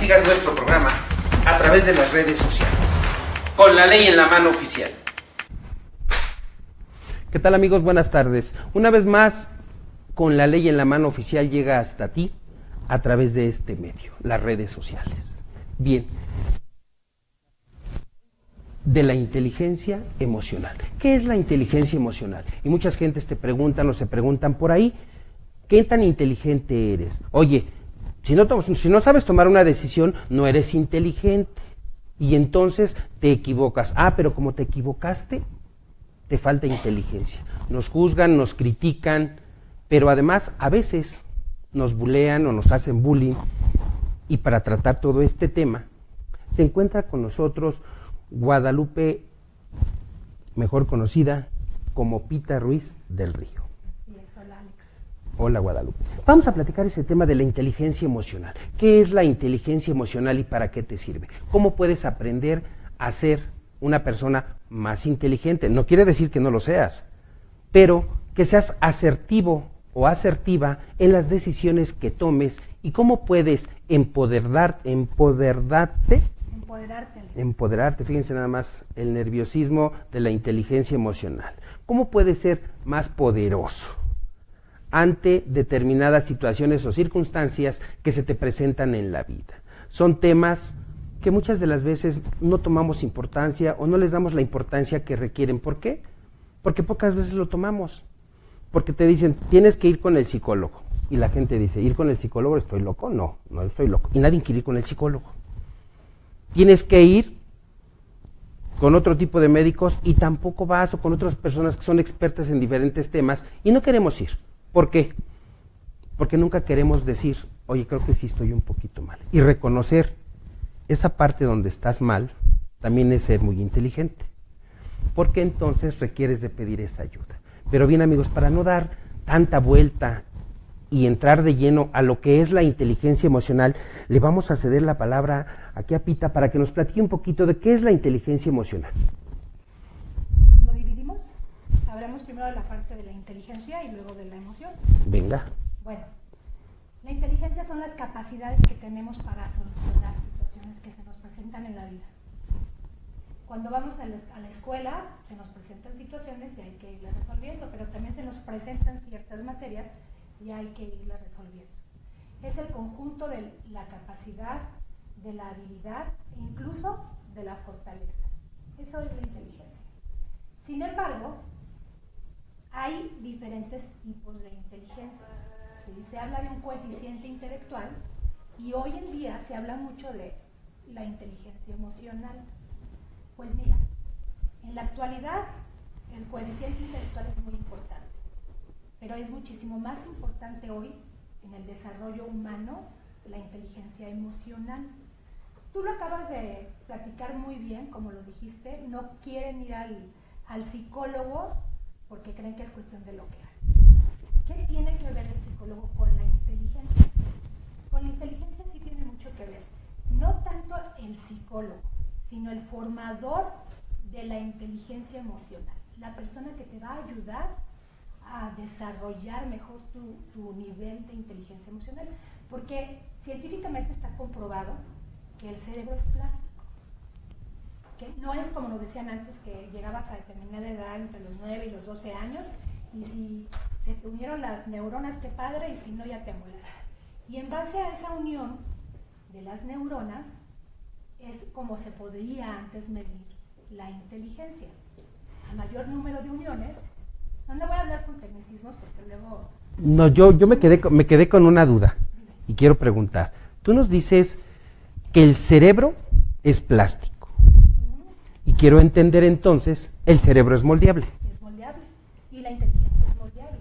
sigas nuestro programa a través de las redes sociales. Con la ley en la mano oficial. ¿Qué tal, amigos? Buenas tardes. Una vez más, Con la ley en la mano oficial llega hasta ti a través de este medio, las redes sociales. Bien, de la inteligencia emocional. ¿Qué es la inteligencia emocional? Y muchas gentes te preguntan o se preguntan por ahí, ¿qué tan inteligente eres? Oye, si no sabes tomar una decisión, no eres inteligente. Y entonces te equivocas. Pero como te equivocaste, te falta inteligencia. Nos juzgan, nos critican, pero además a veces nos bulean o nos hacen bullying. Y para tratar todo este tema, se encuentra con nosotros Guadalupe, mejor conocida como Pita Ruiz del Río. Hola, Alex. Hola, Guadalupe. Vamos a platicar ese tema de la inteligencia emocional. ¿Qué es la inteligencia emocional y para qué te sirve? ¿Cómo puedes aprender a ser una persona más inteligente? No quiere decir que no lo seas, pero que seas asertivo o asertiva en las decisiones que tomes y cómo puedes empoderarte, fíjense nada más el nerviosismo de la inteligencia emocional. ¿Cómo puedes ser más poderoso ante determinadas situaciones o circunstancias que se te presentan en la vida? Son temas que muchas de las veces no tomamos importancia o no les damos la importancia que requieren. ¿Por qué? Porque pocas veces lo tomamos. Porque te dicen, tienes que ir con el psicólogo. Y la gente dice, ¿ir con el psicólogo? ¿Estoy loco? No, no estoy loco. Y nadie quiere ir con el psicólogo. Tienes que ir con otro tipo de médicos y tampoco vas, o con otras personas que son expertas en diferentes temas y no queremos ir. ¿Por qué? Porque nunca queremos decir, oye, creo que sí estoy un poquito mal. Y reconocer esa parte donde estás mal también es ser muy inteligente. Porque entonces requieres de pedir esa ayuda. Pero bien, amigos, para no dar tanta vuelta y entrar de lleno a lo que es la inteligencia emocional, le vamos a ceder la palabra aquí a Pita para que nos platique un poquito de qué es la inteligencia emocional. ¿Lo dividimos? Hablamos primero de la parte de la inteligencia y luego de la emoción. Venga. Bueno, la inteligencia son las capacidades que tenemos para solucionar situaciones que se nos presentan en la vida. Cuando vamos a la escuela, se nos presentan situaciones y hay que irlas resolviendo, pero también se nos presentan ciertas materias y hay que irlas resolviendo. Es el conjunto de la capacidad, de la habilidad e incluso de la fortaleza. Eso es la inteligencia. Sin embargo, hay diferentes tipos de inteligencia. Se habla de un coeficiente intelectual y hoy en día se habla mucho de la inteligencia emocional. Pues mira, en la actualidad el coeficiente intelectual es muy importante, pero es muchísimo más importante hoy en el desarrollo humano la inteligencia emocional. Tú lo acabas de platicar muy bien, como lo dijiste, no quieren ir al psicólogo porque creen que es cuestión de lo que hay. ¿Qué tiene que ver el psicólogo con la inteligencia? Con la inteligencia sí tiene mucho que ver, no tanto el psicólogo, sino el formador de la inteligencia emocional, la persona que te va a ayudar a desarrollar mejor tu nivel de inteligencia emocional, porque científicamente está comprobado que el cerebro es plástico, que no es como nos decían antes, que llegabas a determinada edad entre los 9 y los 12 años, y si se te unieron las neuronas, qué padre, y si no, ya te mueres. Y en base a esa unión de las neuronas, es como se podría antes medir la inteligencia. A mayor número de uniones, no voy a hablar con tecnicismos porque luego... No, yo me quedé con una duda y quiero preguntar. Tú nos dices que el cerebro es plástico y quiero entender entonces, el cerebro es moldeable. Es moldeable y la inteligencia es moldeable,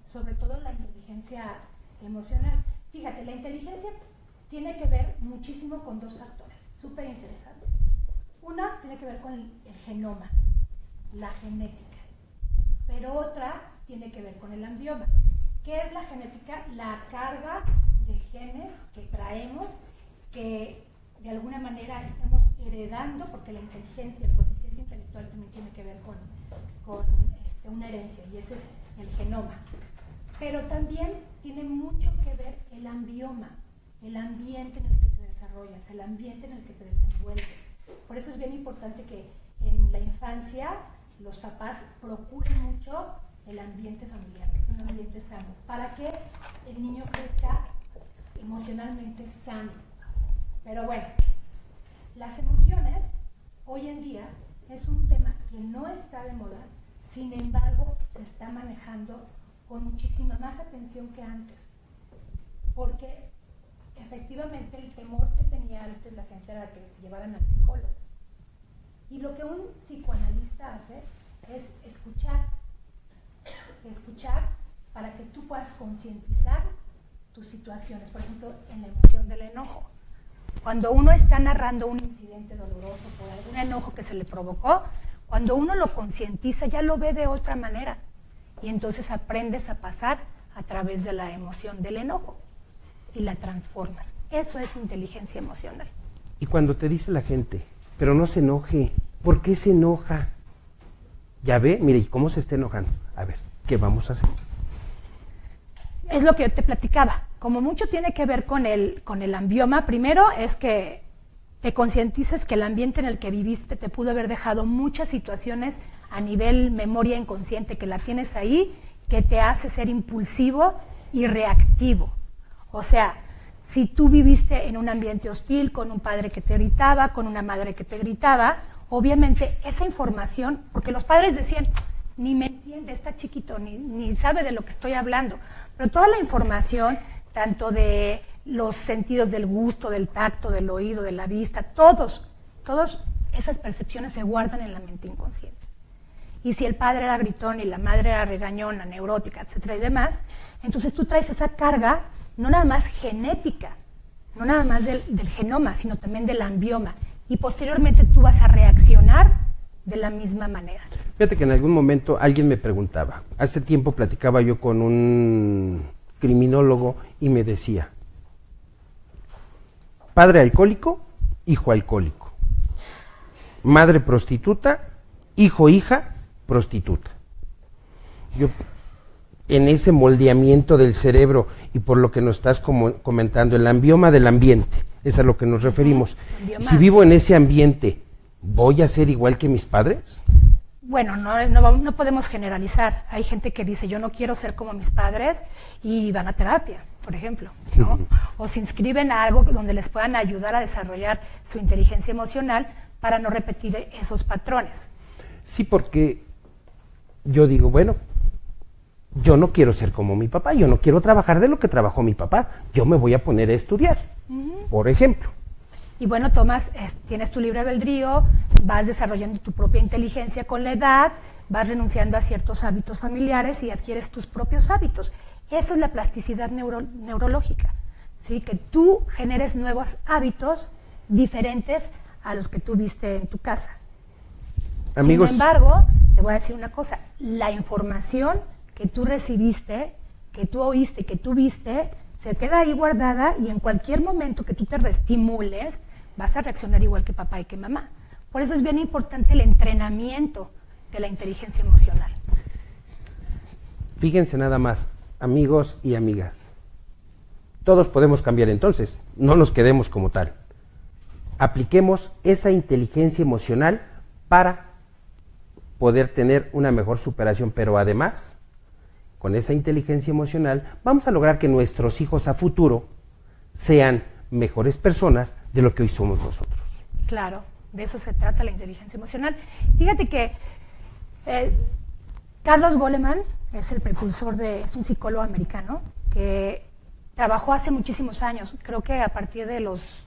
sobre todo la inteligencia emocional. Fíjate, la inteligencia tiene que ver muchísimo con dos factores, súper interesantes. Una tiene que ver con el genoma, la genética, pero otra tiene que ver con el ambioma. ¿Qué es la genética? La carga de genes que traemos, que de alguna manera estamos heredando, porque la inteligencia, el coeficiente intelectual también tiene que ver con una herencia, y ese es el genoma. Pero también tiene mucho que ver el ambioma. el ambiente en el que te desarrollas, el ambiente en el que te desenvuelves. Por eso es bien importante que en la infancia los papás procuren mucho el ambiente familiar, que es un ambiente sano, para que el niño crezca emocionalmente sano. Pero bueno, las emociones hoy en día es un tema que no está de moda, sin embargo se está manejando con muchísima más atención que antes, porque efectivamente el temor que tenía antes la gente era que llevaran al psicólogo. Y lo que un psicoanalista hace es escuchar para que tú puedas concientizar tus situaciones, por ejemplo, en la emoción del enojo. Cuando uno está narrando un incidente doloroso por algún enojo que se le provocó, cuando uno lo concientiza ya lo ve de otra manera y entonces aprendes a pasar a través de la emoción del enojo y la transformas. Eso es inteligencia emocional. Y cuando te dice la gente, pero no se enoje, ¿por qué se enoja? Ya ve, mire, ¿y cómo se está enojando? A ver, ¿qué vamos a hacer? Es lo que yo te platicaba. Como mucho tiene que ver con el ambioma, primero es que te concientices que el ambiente en el que viviste te pudo haber dejado muchas situaciones a nivel memoria inconsciente, que la tienes ahí, que te hace ser impulsivo y reactivo. O sea, si tú viviste en un ambiente hostil, con un padre que te gritaba, con una madre que te gritaba, obviamente esa información, porque los padres decían, ni me entiende, está chiquito, ni sabe de lo que estoy hablando, pero toda la información, tanto de los sentidos del gusto, del tacto, del oído, de la vista, todas esas percepciones se guardan en la mente inconsciente. Y si el padre era gritón y la madre era regañona, neurótica, etcétera y demás, entonces tú traes esa carga, no nada más genética, no nada más del genoma, sino también del ambioma. Y posteriormente tú vas a reaccionar de la misma manera. Fíjate que en algún momento alguien me preguntaba, hace tiempo platicaba yo con un criminólogo y me decía, padre alcohólico, hijo alcohólico, madre prostituta, hijo, hija, prostituta. Yo, en ese moldeamiento del cerebro y por lo que nos estás comentando, el ambioma del ambiente, es a lo que nos referimos. Si vivo en ese ambiente, ¿voy a ser igual que mis padres? Bueno, no podemos generalizar. Hay gente que dice, yo no quiero ser como mis padres, y van a terapia, por ejemplo, ¿no? O se inscriben a algo donde les puedan ayudar a desarrollar su inteligencia emocional para no repetir esos patrones. Sí, porque yo digo, bueno, yo no quiero ser como mi papá, yo no quiero trabajar de lo que trabajó mi papá, yo me voy a poner a estudiar, por ejemplo. Y bueno, tienes tu libre albedrío, vas desarrollando tu propia inteligencia con la edad, vas renunciando a ciertos hábitos familiares y adquieres tus propios hábitos. Eso es la plasticidad neurológica, ¿sí? Que tú generes nuevos hábitos diferentes a los que tú viste en tu casa. Amigos, sin embargo, te voy a decir una cosa, la información que tú recibiste, que tú oíste, que tú viste, se queda ahí guardada y en cualquier momento que tú te reestimules, vas a reaccionar igual que papá y que mamá. Por eso es bien importante el entrenamiento de la inteligencia emocional. Fíjense nada más, amigos y amigas. Todos podemos cambiar entonces, no nos quedemos como tal. Apliquemos esa inteligencia emocional para poder tener una mejor superación, pero además, con esa inteligencia emocional, vamos a lograr que nuestros hijos a futuro sean mejores personas de lo que hoy somos nosotros. Claro, de eso se trata la inteligencia emocional. Fíjate que Carlos Goleman es el precursor es un psicólogo americano que trabajó hace muchísimos años, creo que a partir de los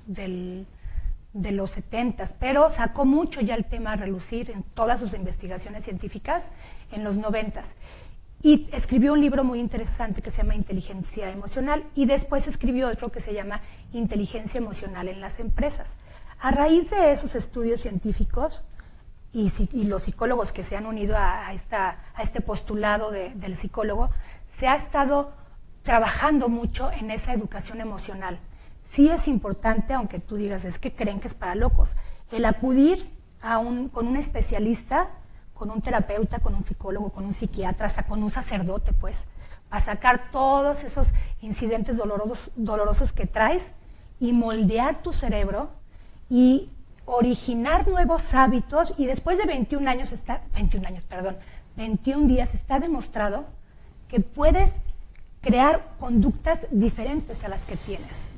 70s, pero sacó mucho ya el tema a relucir en todas sus investigaciones científicas en los 90s. Y escribió un libro muy interesante que se llama Inteligencia Emocional y después escribió otro que se llama Inteligencia Emocional en las Empresas. A raíz de esos estudios científicos y los psicólogos que se han unido a este postulado del psicólogo, se ha estado trabajando mucho en esa educación emocional. Sí es importante, aunque tú digas, es que creen que es para locos, el acudir con un especialista, con un terapeuta, con un psicólogo, con un psiquiatra, hasta con un sacerdote, pues, a sacar todos esos incidentes dolorosos que traes y moldear tu cerebro y originar nuevos hábitos, y después de 21 días está demostrado que puedes crear conductas diferentes a las que tienes.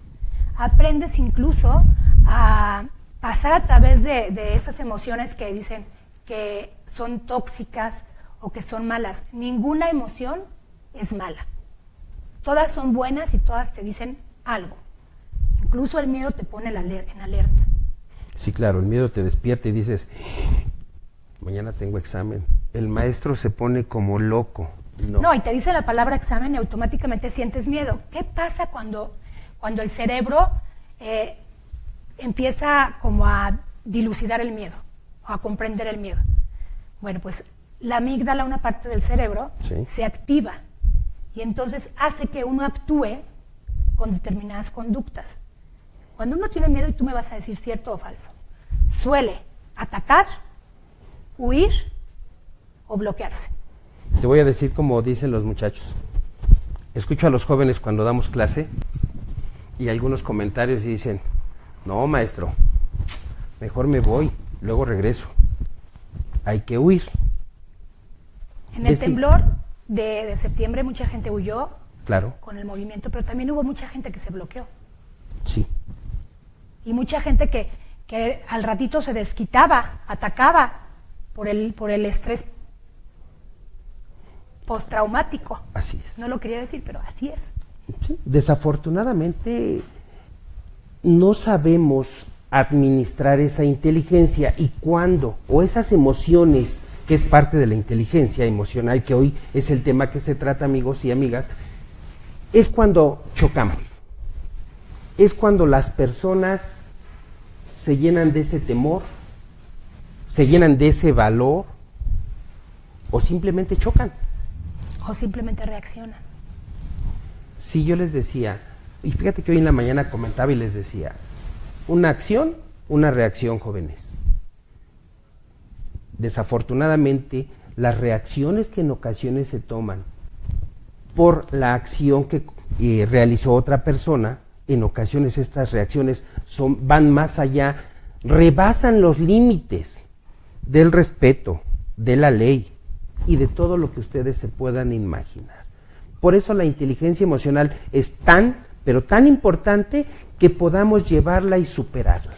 Aprendes incluso a pasar a través de esas emociones que dicen que son tóxicas o que son malas. Ninguna emoción es mala. Todas son buenas y todas te dicen algo. Incluso el miedo te pone en alerta. Sí, claro, el miedo te despierta y dices, mañana tengo examen. El maestro se pone como loco. No, y te dice la palabra examen y automáticamente sientes miedo. ¿Qué pasa cuando el cerebro empieza como a dilucidar el miedo, o a comprender el miedo? Bueno, pues la amígdala, una parte del cerebro, sí, se activa y entonces hace que uno actúe con determinadas conductas. Cuando uno tiene miedo, y tú me vas a decir cierto o falso, suele atacar, huir o bloquearse. Te voy a decir como dicen los muchachos. Escucho a los jóvenes cuando damos clase y algunos comentarios y dicen, no, maestro, mejor me voy, luego regreso. Hay que huir. En el temblor de septiembre mucha gente huyó, claro, con el movimiento, pero también hubo mucha gente que se bloqueó. Sí. Y mucha gente que al ratito se desquitaba, atacaba por el estrés postraumático. Así es. No lo quería decir, pero así es. Sí. Desafortunadamente no sabemos administrar esa inteligencia, y cuando, o esas emociones, que es parte de la inteligencia emocional, que hoy es el tema que se trata, amigos y amigas, es cuando chocamos. Es cuando las personas se llenan de ese temor, se llenan de ese valor, o simplemente chocan. O simplemente reaccionas. Sí, yo les decía, y fíjate que hoy en la mañana comentaba y les decía, una acción, una reacción, jóvenes. Desafortunadamente, las reacciones que en ocasiones se toman por la acción que realizó otra persona, en ocasiones estas reacciones van más allá, rebasan los límites del respeto, de la ley y de todo lo que ustedes se puedan imaginar. Por eso la inteligencia emocional es tan, pero tan importante que podamos llevarla y superarla.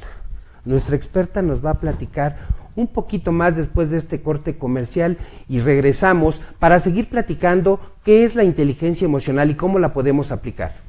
Nuestra experta nos va a platicar un poquito más después de este corte comercial y regresamos para seguir platicando qué es la inteligencia emocional y cómo la podemos aplicar.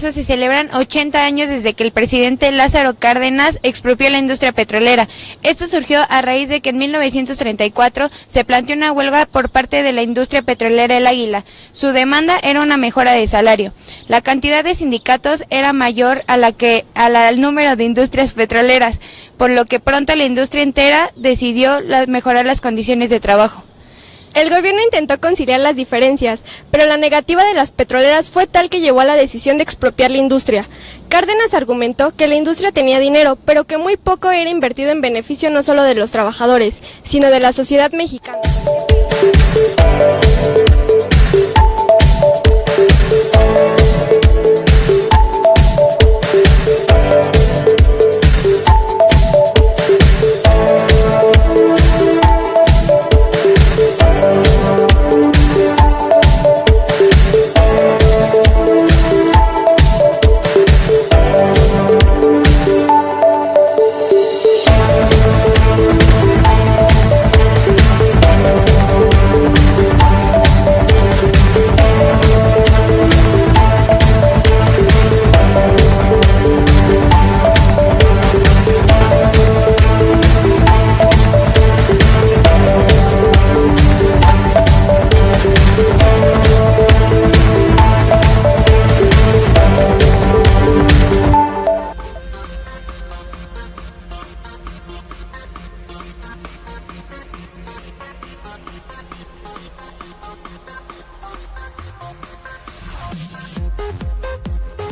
Se celebran 80 años desde que el presidente Lázaro Cárdenas expropió la industria petrolera. Esto surgió a raíz de que en 1934 se planteó una huelga por parte de la industria petrolera El Águila. Su demanda era una mejora de salario. La cantidad de sindicatos era mayor al número de industrias petroleras, por lo que pronto la industria entera decidió mejorar las condiciones de trabajo. El gobierno intentó conciliar las diferencias, pero la negativa de las petroleras fue tal que llevó a la decisión de expropiar la industria. Cárdenas argumentó que la industria tenía dinero, pero que muy poco era invertido en beneficio no solo de los trabajadores, sino de la sociedad mexicana.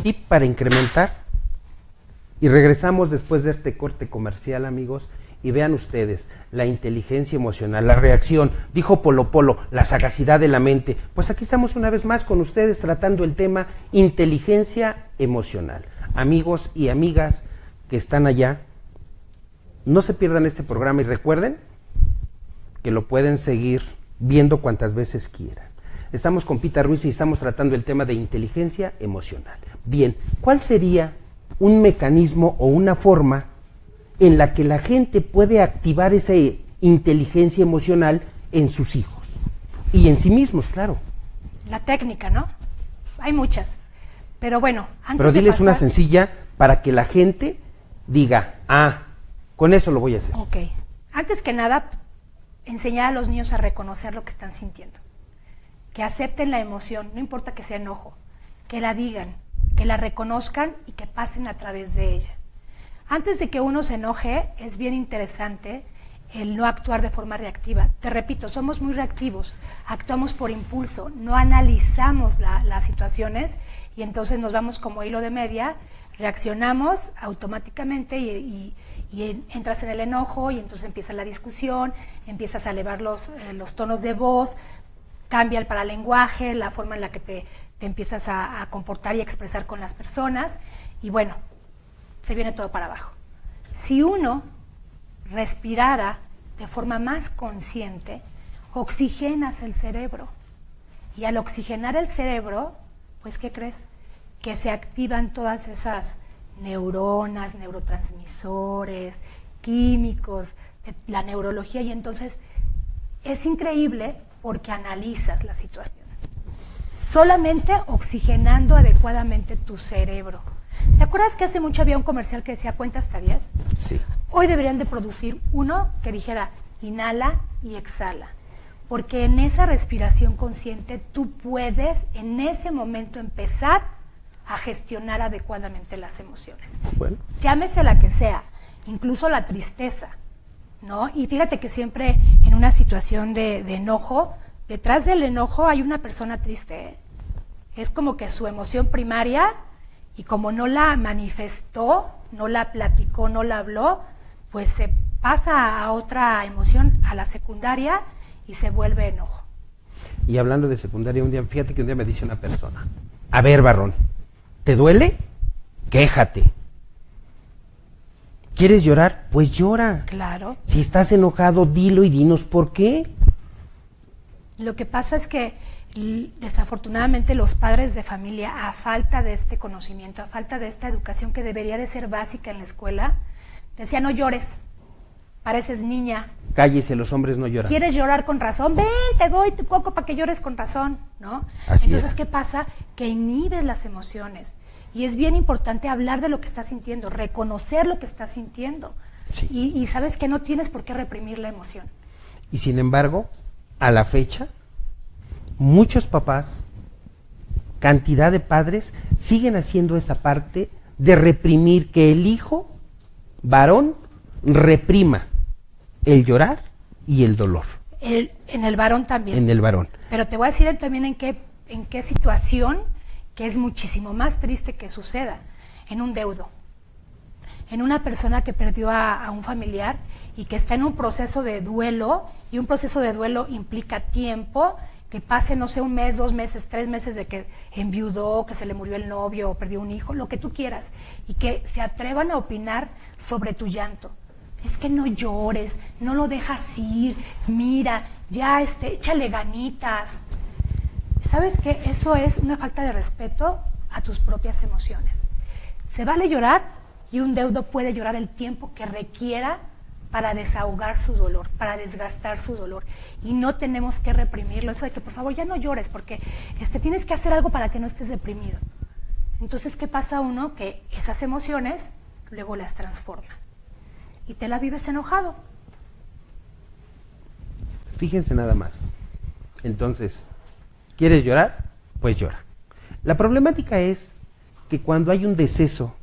tip para incrementar. Y regresamos después de este corte comercial, amigos, y vean ustedes, la inteligencia emocional, la reacción, dijo Polo Polo, la sagacidad de la mente. Pues aquí estamos una vez más con ustedes tratando el tema inteligencia emocional. Amigos y amigas que están allá, no se pierdan este programa y recuerden que lo pueden seguir viendo cuantas veces quieran. Estamos con Pita Ruiz y estamos tratando el tema de inteligencia emocional. Bien, ¿cuál sería un mecanismo o una forma en la que la gente puede activar esa inteligencia emocional en sus hijos y en sí mismos, claro? La técnica, ¿no? Hay muchas. Pero bueno, antes Pero diles de pasar, una sencilla para que la gente diga, con eso lo voy a hacer. Ok. Antes que nada, enseñar a los niños a reconocer lo que están sintiendo. Que acepten la emoción, no importa que sea enojo, que la digan, que la reconozcan y que pasen a través de ella. Antes de que uno se enoje, es bien interesante el no actuar de forma reactiva. Te repito, somos muy reactivos, actuamos por impulso, no analizamos las situaciones y entonces nos vamos como hilo de media, reaccionamos automáticamente y entras en el enojo y entonces empieza la discusión, empiezas a elevar los tonos de voz, cambia el paralenguaje, la forma en la que te empiezas a comportar y a expresar con las personas y bueno, se viene todo para abajo. Si uno respirara de forma más consciente, oxigenas el cerebro. Y al oxigenar el cerebro, pues, ¿qué crees? Que se activan todas esas neuronas, neurotransmisores, químicos, la neurología, y entonces es increíble porque analizas la situación. Solamente oxigenando adecuadamente tu cerebro. ¿Te acuerdas que hace mucho había un comercial que decía cuenta hasta 10? Sí. Hoy deberían de producir uno que dijera inhala y exhala, porque en esa respiración consciente tú puedes en ese momento empezar a gestionar adecuadamente las emociones. Bueno. Llámese la que sea, incluso la tristeza, ¿no? Y fíjate que siempre en una situación de enojo, detrás del enojo hay una persona triste, ¿eh? Es como que su emoción primaria, y como no la manifestó, no la platicó, no la habló, pues se pasa a otra emoción, a la secundaria, y se vuelve enojo. Y hablando de secundaria, fíjate que un día me dice una persona, a ver, Barrón, ¿te duele? Quéjate. ¿Quieres llorar? Pues llora. Claro. Si estás enojado, dilo y dinos por qué. Lo que pasa es que desafortunadamente los padres de familia, a falta de este conocimiento, a falta de esta educación que debería de ser básica en la escuela, decían no llores, pareces niña. Cállese, los hombres no lloran. ¿Quieres llorar con razón? Ven, te doy tu coco para que llores con razón, ¿no? Así Entonces, es. ¿qué pasa? Que inhibes las emociones. Y es bien importante hablar de lo que estás sintiendo, reconocer lo que estás sintiendo. Sí. Y sabes que no tienes por qué reprimir la emoción. Y sin embargo, a la fecha, muchos papás, cantidad de padres, siguen haciendo esa parte de reprimir, que el hijo varón reprima el llorar y el dolor. En el varón también. En el varón. Pero te voy a decir también en qué situación, que es muchísimo más triste que suceda, en un deudo. En una persona que perdió a un familiar y que está en un proceso de duelo, y un proceso de duelo implica tiempo, que pase, no sé, 1 mes, 2 meses, 3 meses de que enviudó, que se le murió el novio o perdió un hijo, lo que tú quieras, y que se atrevan a opinar sobre tu llanto. Es que no llores, no lo dejas ir, mira, ya échale ganitas. ¿Sabes qué? Eso es una falta de respeto a tus propias emociones. Se vale llorar y un deudo puede llorar el tiempo que requiera para desahogar su dolor, para desgastar su dolor. Y no tenemos que reprimirlo. Eso de que por favor ya no llores porque tienes que hacer algo para que no estés deprimido. Entonces, ¿qué pasa uno? Que esas emociones luego las transforma. Y te la vives enojado. Fíjense nada más. Entonces, ¿quieres llorar? Pues llora. La problemática es que cuando hay un deceso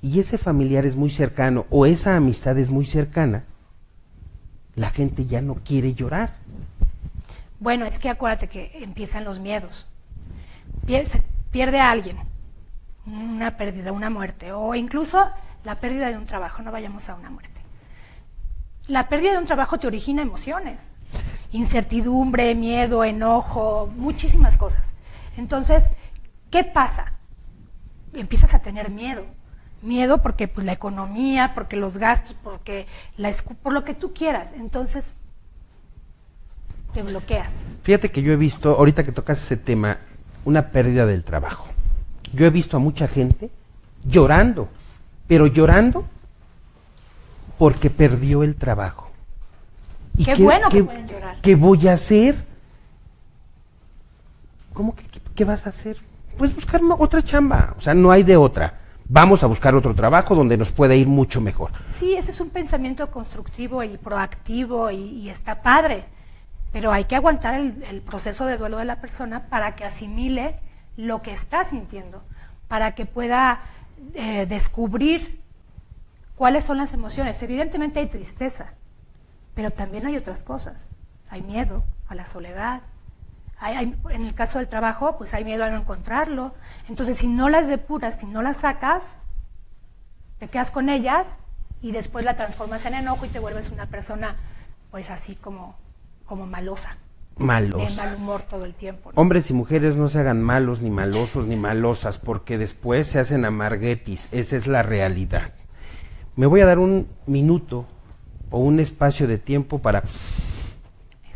y ese familiar es muy cercano o esa amistad es muy cercana, la gente ya no quiere Bueno, es que acuérdate que empiezan los miedos. Se pierde a alguien. una pérdida, una muerte, o incluso la pérdida de un trabajo, no vayamos a una muerte. La pérdida de un trabajo te origina emociones, incertidumbre, miedo, enojo, muchísimas cosas. Entonces, ¿qué pasa? Empiezas a tener miedo. Miedo porque pues, la economía, porque los gastos, porque por lo que tú quieras. Entonces, te bloqueas. Fíjate que yo he visto, ahorita que tocas ese tema, una pérdida del trabajo. Yo he visto a mucha gente llorando, pero llorando porque perdió el trabajo. ¿Y qué bueno que pueden llorar. ¿Qué voy a hacer? ¿Cómo que qué vas a hacer? Pues buscar otra chamba, o sea, no hay de otra. Vamos a buscar otro trabajo donde nos pueda ir mucho mejor. Sí, ese es un pensamiento constructivo y proactivo y está padre, pero hay que aguantar el proceso de duelo de la persona para que asimile lo que está sintiendo, para que pueda descubrir cuáles son las emociones. Evidentemente hay tristeza, pero también hay otras cosas. Hay miedo a la soledad. En el caso del trabajo, pues hay miedo a no encontrarlo. Entonces, si no las depuras, si no las sacas, te quedas con ellas y después la transformas en enojo y te vuelves una persona, pues así como malosa. Malos. De mal humor todo el tiempo, ¿no? Hombres y mujeres no se hagan malos, ni malosos, ni malosas, porque después se hacen amarguetis. Esa es la realidad. Me voy a dar un minuto o un espacio de tiempo para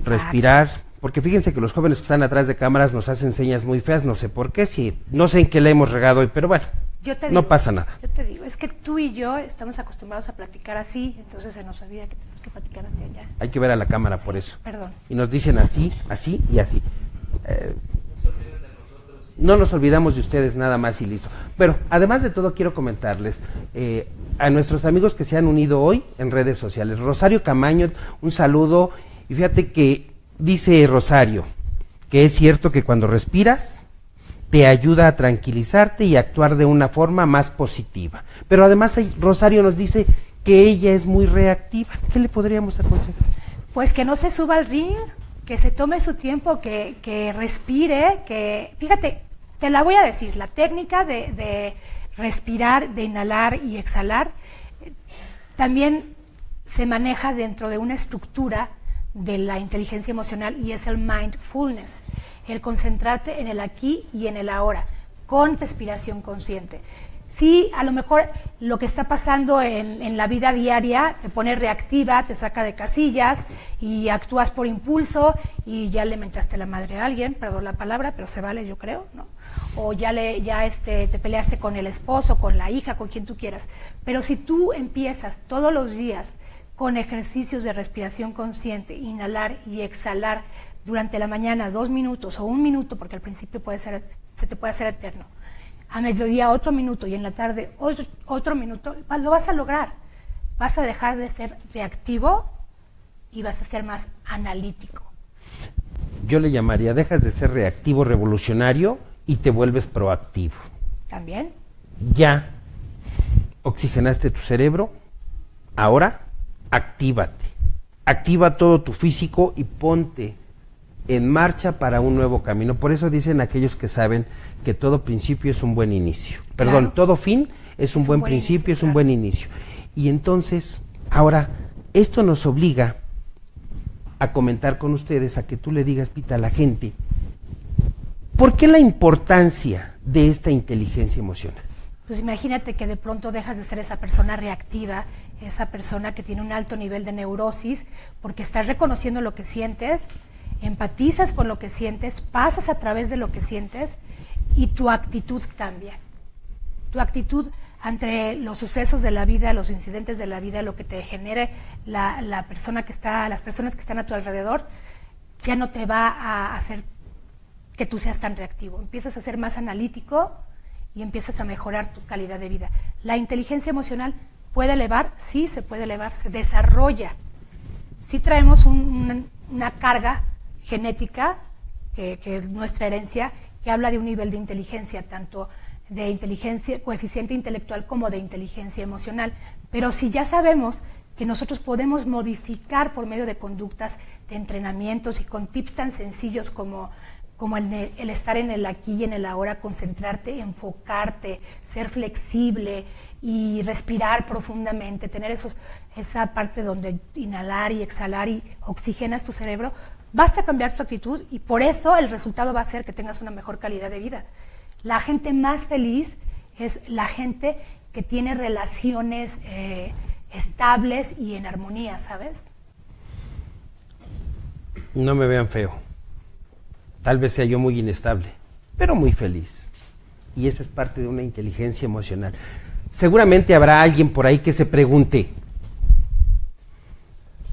respirar. Porque fíjense que los jóvenes que están atrás de cámaras nos hacen señas muy feas, no sé por qué, no sé en qué le hemos regado hoy, pero bueno, no pasa nada. Yo te digo, es que tú y yo estamos acostumbrados a platicar así, entonces se nos olvida que tenemos que platicar hacia allá. Hay que ver a la cámara Sí, por eso. Perdón. Y nos dicen así, así y así. No nos olvidamos de ustedes nada más y listo. Pero además de todo quiero comentarles a nuestros amigos que se han unido hoy en redes sociales. Rosario Camaño, un saludo, y fíjate que dice Rosario, que es cierto que cuando respiras te ayuda a tranquilizarte y actuar de una forma más positiva. Pero además Rosario nos dice que ella es muy reactiva. ¿Qué le podríamos aconsejar? Pues que no se suba al ring, que se tome su tiempo, que respire, que... Fíjate, te la voy a decir, la técnica de respirar, de inhalar y exhalar, también se maneja dentro de una estructura de la inteligencia emocional y es el mindfulness, el concentrarte en el aquí y en el ahora, con respiración consciente. Sí, a lo mejor lo que está pasando en la vida diaria te pone reactiva, te saca de casillas y actúas por impulso y ya le mentaste la madre a alguien, perdón la palabra, pero se vale, yo creo, ¿no? O te peleaste con el esposo, con la hija, con quien tú quieras. Pero si tú empiezas todos los días con ejercicios de respiración consciente, inhalar y exhalar durante la mañana 2 minutos o 1 minuto, porque al principio se te puede hacer eterno, a mediodía otro minuto y en la tarde otro minuto, lo vas a lograr. Vas a dejar de ser reactivo y vas a ser más analítico. Yo le llamaría, dejas de ser reactivo revolucionario y te vuelves proactivo. ¿También? Ya oxigenaste tu cerebro, ahora actívate, activa todo tu físico y ponte en marcha para un nuevo camino. Por eso dicen aquellos que saben que todo principio es un buen inicio. Claro. Perdón, todo fin es un buen principio, es un buen inicio. Y entonces, ahora, esto nos obliga a comentar con ustedes, a que tú le digas, Pita, a la gente, ¿por qué la importancia de esta inteligencia emocional? Pues imagínate que de pronto dejas de ser esa persona reactiva, esa persona que tiene un alto nivel de neurosis, porque estás reconociendo lo que sientes, empatizas con lo que sientes, pasas a través de lo que sientes y tu actitud cambia. Tu actitud ante los sucesos de la vida, los incidentes de la vida, lo que te genere las personas que están a tu alrededor, ya no te va a hacer que tú seas tan reactivo. Empiezas a ser más analítico y empiezas a mejorar tu calidad de vida. La inteligencia emocional puede elevar, sí se puede elevar, se desarrolla. Sí traemos una carga genética, que es nuestra herencia, que habla de un nivel de inteligencia, tanto de inteligencia, coeficiente intelectual como de inteligencia emocional. Pero si ya sabemos que nosotros podemos modificar por medio de conductas, de entrenamientos y con tips tan sencillos como como el estar en el aquí y en el ahora, concentrarte, enfocarte, ser flexible y respirar profundamente, tener esa parte donde inhalar y exhalar y oxigenas tu cerebro, vas a cambiar tu actitud y por eso el resultado va a ser que tengas una mejor calidad de vida. La gente más feliz es la gente que tiene relaciones estables y en armonía, ¿sabes? No me vean feo. Tal vez sea yo muy inestable, pero muy feliz. Y esa es parte de una inteligencia emocional. Seguramente habrá alguien por ahí que se pregunte,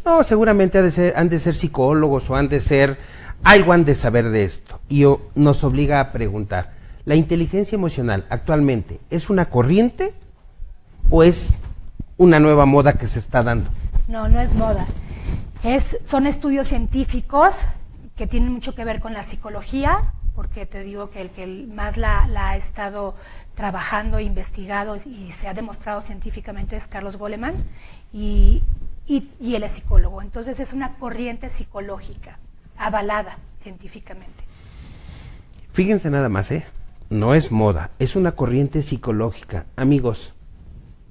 no, seguramente han de ser psicólogos o algo han de saber de esto. Y nos obliga a preguntar, ¿la inteligencia emocional actualmente es una corriente o es una nueva moda que se está dando? No, no es moda. Son estudios científicos que tienen mucho que ver con la psicología, porque te digo que el que más la ha estado trabajando, investigado y se ha demostrado científicamente es Carlos Goleman, y él es psicólogo. Entonces es una corriente psicológica, avalada científicamente. Fíjense nada más, no es moda, es una corriente psicológica. Amigos,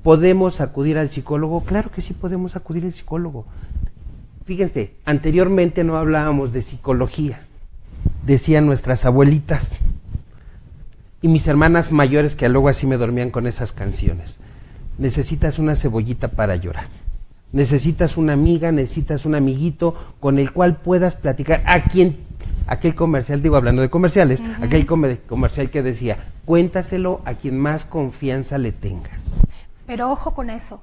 ¿podemos acudir al psicólogo? Claro que sí podemos acudir al psicólogo. Fíjense, anteriormente no hablábamos de psicología, decían nuestras abuelitas y mis hermanas mayores, que luego así me dormían con esas canciones. Necesitas una cebollita para llorar, necesitas una amiga, necesitas un amiguito con el cual puedas platicar. Aquel comercial, hablando de comerciales, aquel comercial que decía, cuéntaselo a quien más confianza le tengas. Pero ojo con eso.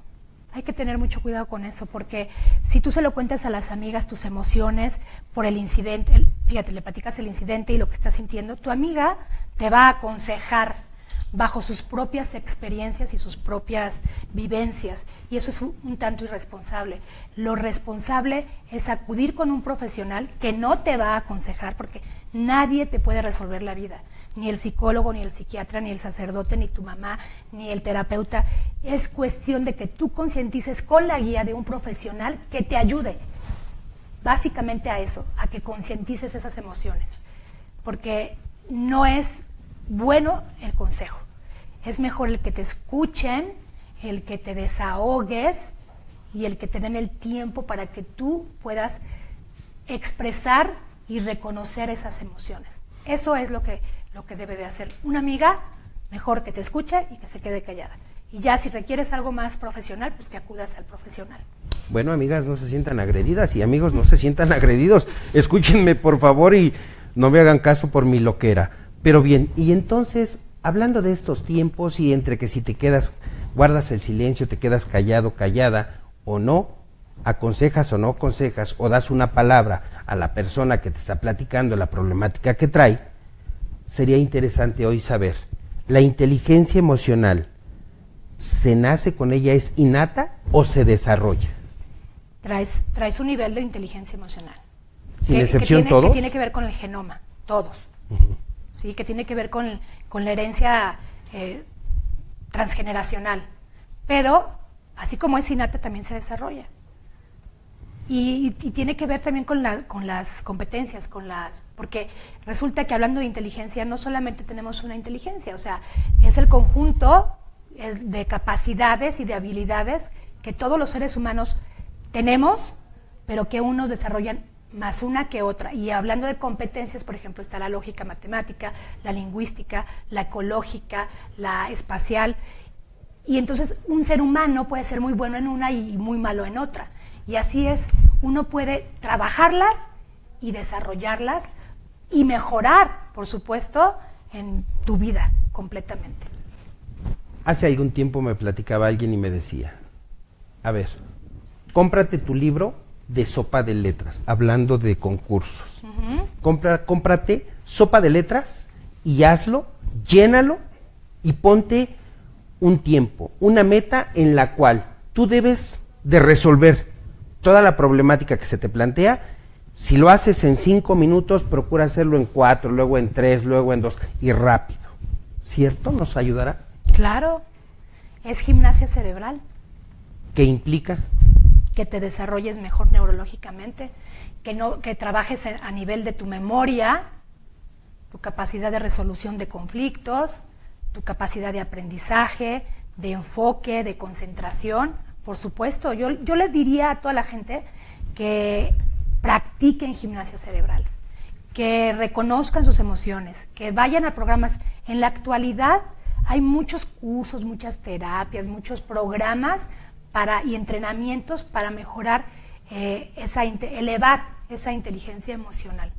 Hay que tener mucho cuidado con eso, porque si tú se lo cuentas a las amigas tus emociones por el incidente, fíjate, le platicas el incidente y lo que estás sintiendo, tu amiga te va a aconsejar bajo sus propias experiencias y sus propias vivencias, y eso es un tanto irresponsable. Lo responsable es acudir con un profesional que no te va a aconsejar, porque nadie te puede resolver la vida, ni el psicólogo, ni el psiquiatra, ni el sacerdote, ni tu mamá, ni el terapeuta. Es cuestión de que tú concientices con la guía de un profesional que te ayude, básicamente a eso, a que concientices esas emociones, porque no es bueno el consejo, es mejor el que te escuchen, el que te desahogues y el que te den el tiempo para que tú puedas expresar y reconocer esas emociones. Eso es lo que debe de hacer una amiga, mejor que te escuche y que se quede callada. Y ya si requieres algo más profesional, pues que acudas al profesional. Bueno, amigas, no se sientan agredidas y amigos, no se sientan agredidos. Escúchenme, por favor, y no me hagan caso por mi loquera. Pero bien, y entonces, hablando de estos tiempos y entre que si te quedas, guardas el silencio, te quedas callado, callada, o no, aconsejas o no aconsejas, o das una palabra a la persona que te está platicando la problemática que trae, sería interesante hoy saber, ¿la inteligencia emocional se nace con ella, es innata o se desarrolla? Traes un nivel de inteligencia emocional. Sin excepción, todos. Que tiene que ver con el genoma, todos. ¿Sí? Que tiene que ver con la herencia transgeneracional. Pero, así como es innata, también se desarrolla. Y tiene que ver también con las competencias, porque resulta que hablando de inteligencia, no solamente tenemos una inteligencia, o sea, es el conjunto de capacidades y de habilidades que todos los seres humanos tenemos, pero que unos desarrollan más una que otra. Y hablando de competencias, por ejemplo, está la lógica matemática, la lingüística, la ecológica, la espacial. Y entonces un ser humano puede ser muy bueno en una y muy malo en otra. Y así es, uno puede trabajarlas y desarrollarlas y mejorar, por supuesto, en tu vida completamente. Hace algún tiempo me platicaba alguien y me decía, a ver, cómprate tu libro de sopa de letras, hablando de concursos. Cómprate sopa de letras y hazlo, llénalo y ponte un tiempo, una meta en la cual tú debes de resolver toda la problemática que se te plantea. Si lo haces en 5 minutos, procura hacerlo en 4, luego en 3, luego en 2 y rápido. ¿Cierto? ¿Nos ayudará? Claro, es gimnasia cerebral. ¿Qué implica? Que te desarrolles mejor neurológicamente, que trabajes a nivel de tu memoria, tu capacidad de resolución de conflictos, tu capacidad de aprendizaje, de enfoque, de concentración. Por supuesto, yo les diría a toda la gente que practiquen gimnasia cerebral, que reconozcan sus emociones, que vayan a programas. En la actualidad hay muchos cursos, muchas terapias, muchos programas y entrenamientos para mejorar, elevar esa inteligencia emocional.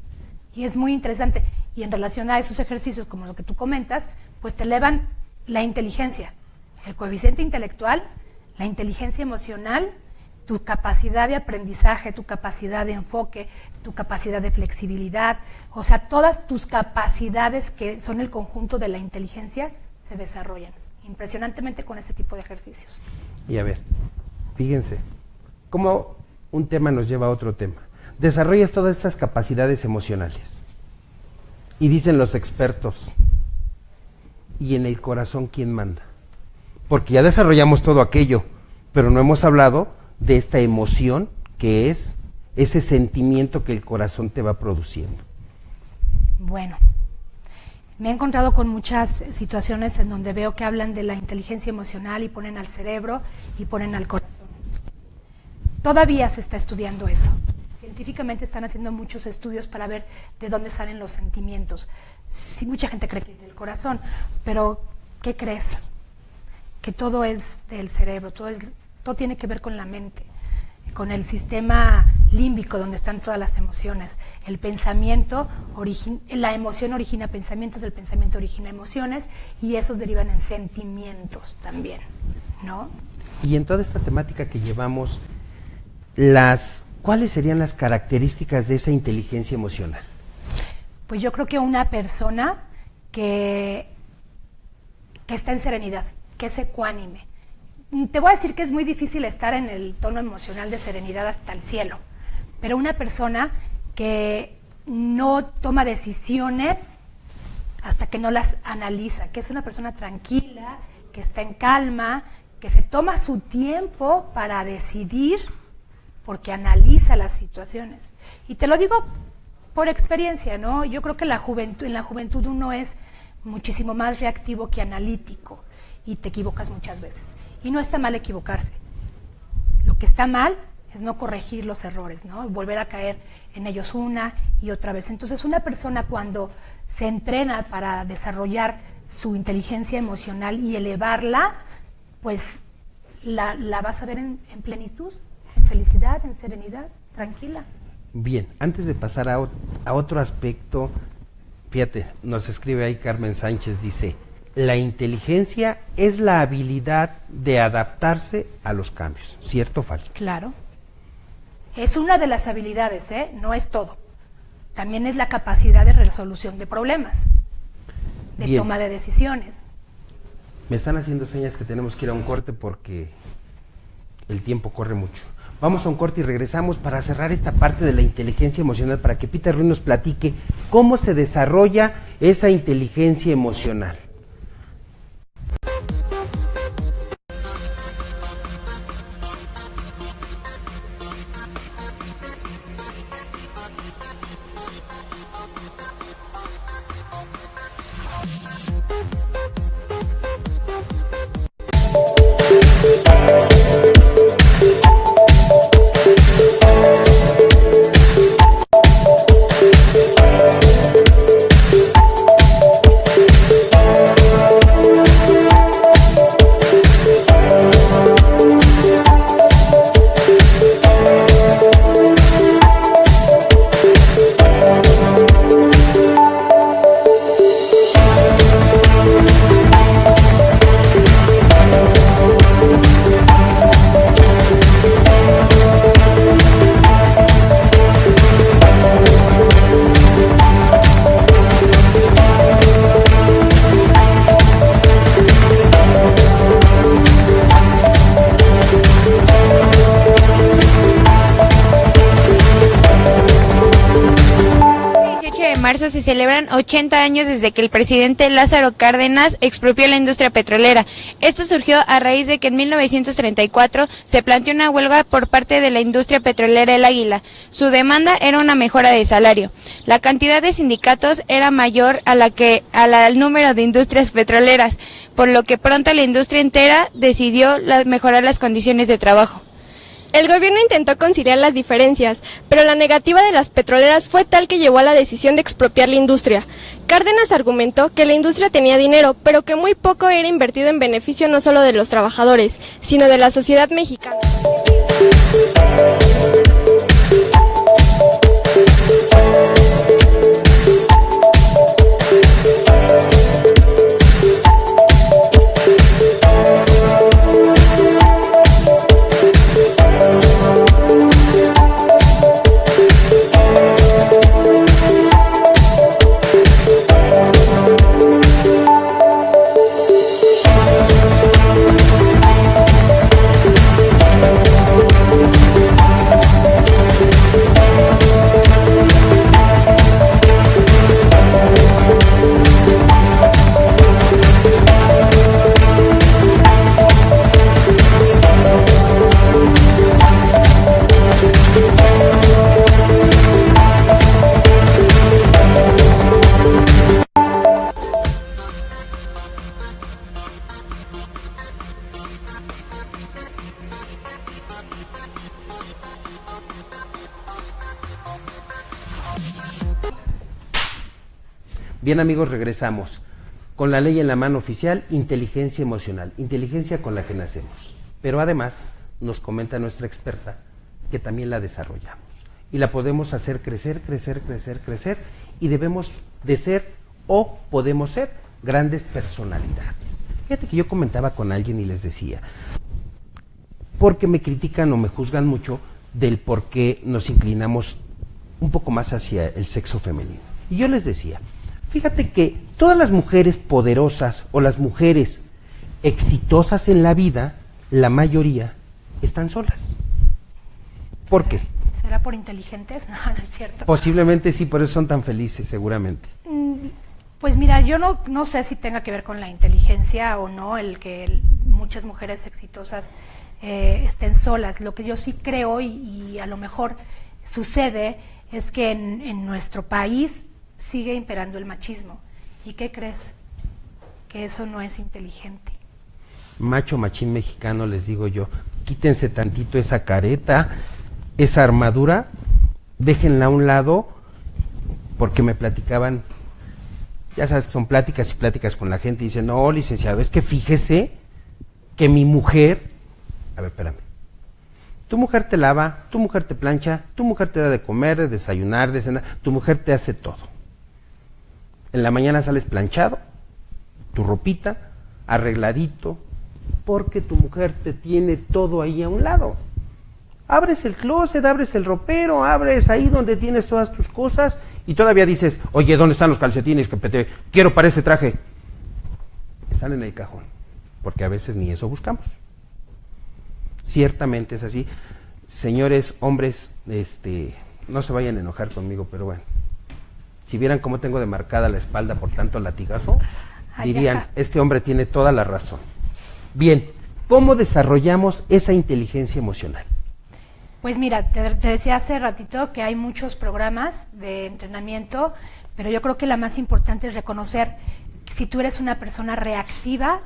Y es muy interesante. Y en relación a esos ejercicios, como lo que tú comentas, pues te elevan la inteligencia, el coeficiente intelectual, la inteligencia emocional, tu capacidad de aprendizaje, tu capacidad de enfoque, tu capacidad de flexibilidad, o sea, todas tus capacidades que son el conjunto de la inteligencia se desarrollan impresionantemente con ese tipo de ejercicios. Y a ver, fíjense, cómo un tema nos lleva a otro tema. Desarrollas todas estas capacidades emocionales. Y dicen los expertos, ¿y en el corazón quién manda? Porque ya desarrollamos todo aquello, pero no hemos hablado de esta emoción que es ese sentimiento que el corazón te va produciendo. Bueno, me he encontrado con muchas situaciones en donde veo que hablan de la inteligencia emocional y ponen al cerebro y ponen al corazón. Todavía se está estudiando eso. Científicamente están haciendo muchos estudios para ver de dónde salen los sentimientos. Sí, mucha gente cree que es del corazón, pero ¿qué crees? Que todo es del cerebro, todo tiene que ver con la mente, con el sistema límbico donde están todas las emociones. El pensamiento, la emoción origina pensamientos, el pensamiento origina emociones y esos derivan en sentimientos también, ¿no? Y en toda esta temática que llevamos, ¿cuáles serían las características de esa inteligencia emocional? Pues yo creo que una persona que está en serenidad, que es ecuánime. Te voy a decir que es muy difícil estar en el tono emocional de serenidad hasta el cielo, pero una persona que no toma decisiones hasta que no las analiza, que es una persona tranquila, que está en calma, que se toma su tiempo para decidir porque analiza las situaciones. Y te lo digo por experiencia, ¿no? Yo creo que en la juventud uno es muchísimo más reactivo que analítico y te equivocas muchas veces. Y no está mal equivocarse. Lo que está mal es no corregir los errores, ¿no? Y volver a caer en ellos una y otra vez. Entonces, una persona cuando se entrena para desarrollar su inteligencia emocional y elevarla, pues la vas a ver en plenitud, en felicidad, en serenidad, tranquila. Bien, antes de pasar a otro aspecto, fíjate, nos escribe ahí Carmen Sánchez, dice: la inteligencia es la habilidad de adaptarse a los cambios, ¿cierto o falso? Claro. Es una de las habilidades, no es todo. También es la capacidad de resolución de problemas, de Bien. toma de decisiones. Me están haciendo señas que tenemos que ir a un corte porque el tiempo corre mucho. Vamos a un corte y regresamos para cerrar esta parte de la inteligencia emocional, para que Peter Ruiz nos platique cómo se desarrolla esa inteligencia emocional. marzo se celebran 80 años desde que el presidente Lázaro Cárdenas expropió la industria petrolera. Esto surgió a raíz de que en 1934 se planteó una huelga por parte de la industria petrolera El Águila. Su demanda era una mejora de salario. La cantidad de sindicatos era mayor al número de industrias petroleras, por lo que pronto la industria entera decidió mejorar las condiciones de trabajo. El gobierno intentó conciliar las diferencias, pero la negativa de las petroleras fue tal que llevó a la decisión de expropiar la industria. Cárdenas argumentó que la industria tenía dinero, pero que muy poco era invertido en beneficio no solo de los trabajadores, sino de la sociedad mexicana. Bien amigos, regresamos. Con la ley en la mano oficial, inteligencia emocional, inteligencia con la que nacemos. Pero además, nos comenta nuestra experta, que también la desarrollamos. Y la podemos hacer crecer, y debemos de ser o podemos ser grandes personalidades. Fíjate que yo comentaba con alguien y les decía, porque me critican o me juzgan mucho del por qué nos inclinamos un poco más hacia el sexo femenino. Y yo les decía, fíjate que todas las mujeres poderosas o las mujeres exitosas en la vida, la mayoría, están solas. ¿Por qué? ¿Será por inteligentes? No, no es cierto. Posiblemente sí, por eso son tan felices, seguramente. Pues mira, yo no sé si tenga que ver con la inteligencia o no, el que muchas mujeres exitosas estén solas. Lo que yo sí creo y a lo mejor sucede es que en nuestro país sigue imperando el machismo. ¿Y qué crees? Que eso no es inteligente. Macho machín mexicano, les digo yo, quítense tantito esa careta, esa armadura, déjenla a un lado, porque me platicaban, ya sabes que son pláticas y pláticas con la gente, y dicen, no, licenciado, es que fíjese que mi mujer, a ver, espérame, tu mujer te lava, tu mujer te plancha, tu mujer te da de comer, de desayunar, de cenar, tu mujer te hace todo. En la mañana sales planchado, tu ropita, arregladito, porque tu mujer te tiene todo ahí a un lado. Abres el closet, abres el ropero, abres ahí donde tienes todas tus cosas y todavía dices, oye, ¿dónde están los calcetines que te quiero para este traje? Están en el cajón, porque a veces ni eso buscamos. Ciertamente es así. Señores, hombres, no se vayan a enojar conmigo, pero bueno. Si vieran cómo tengo demarcada la espalda por tanto latigazo, dirían, este hombre tiene toda la razón. Bien, ¿cómo desarrollamos esa inteligencia emocional? Pues mira, te decía hace ratito que hay muchos programas de entrenamiento, pero yo creo que la más importante es reconocer si tú eres una persona reactiva,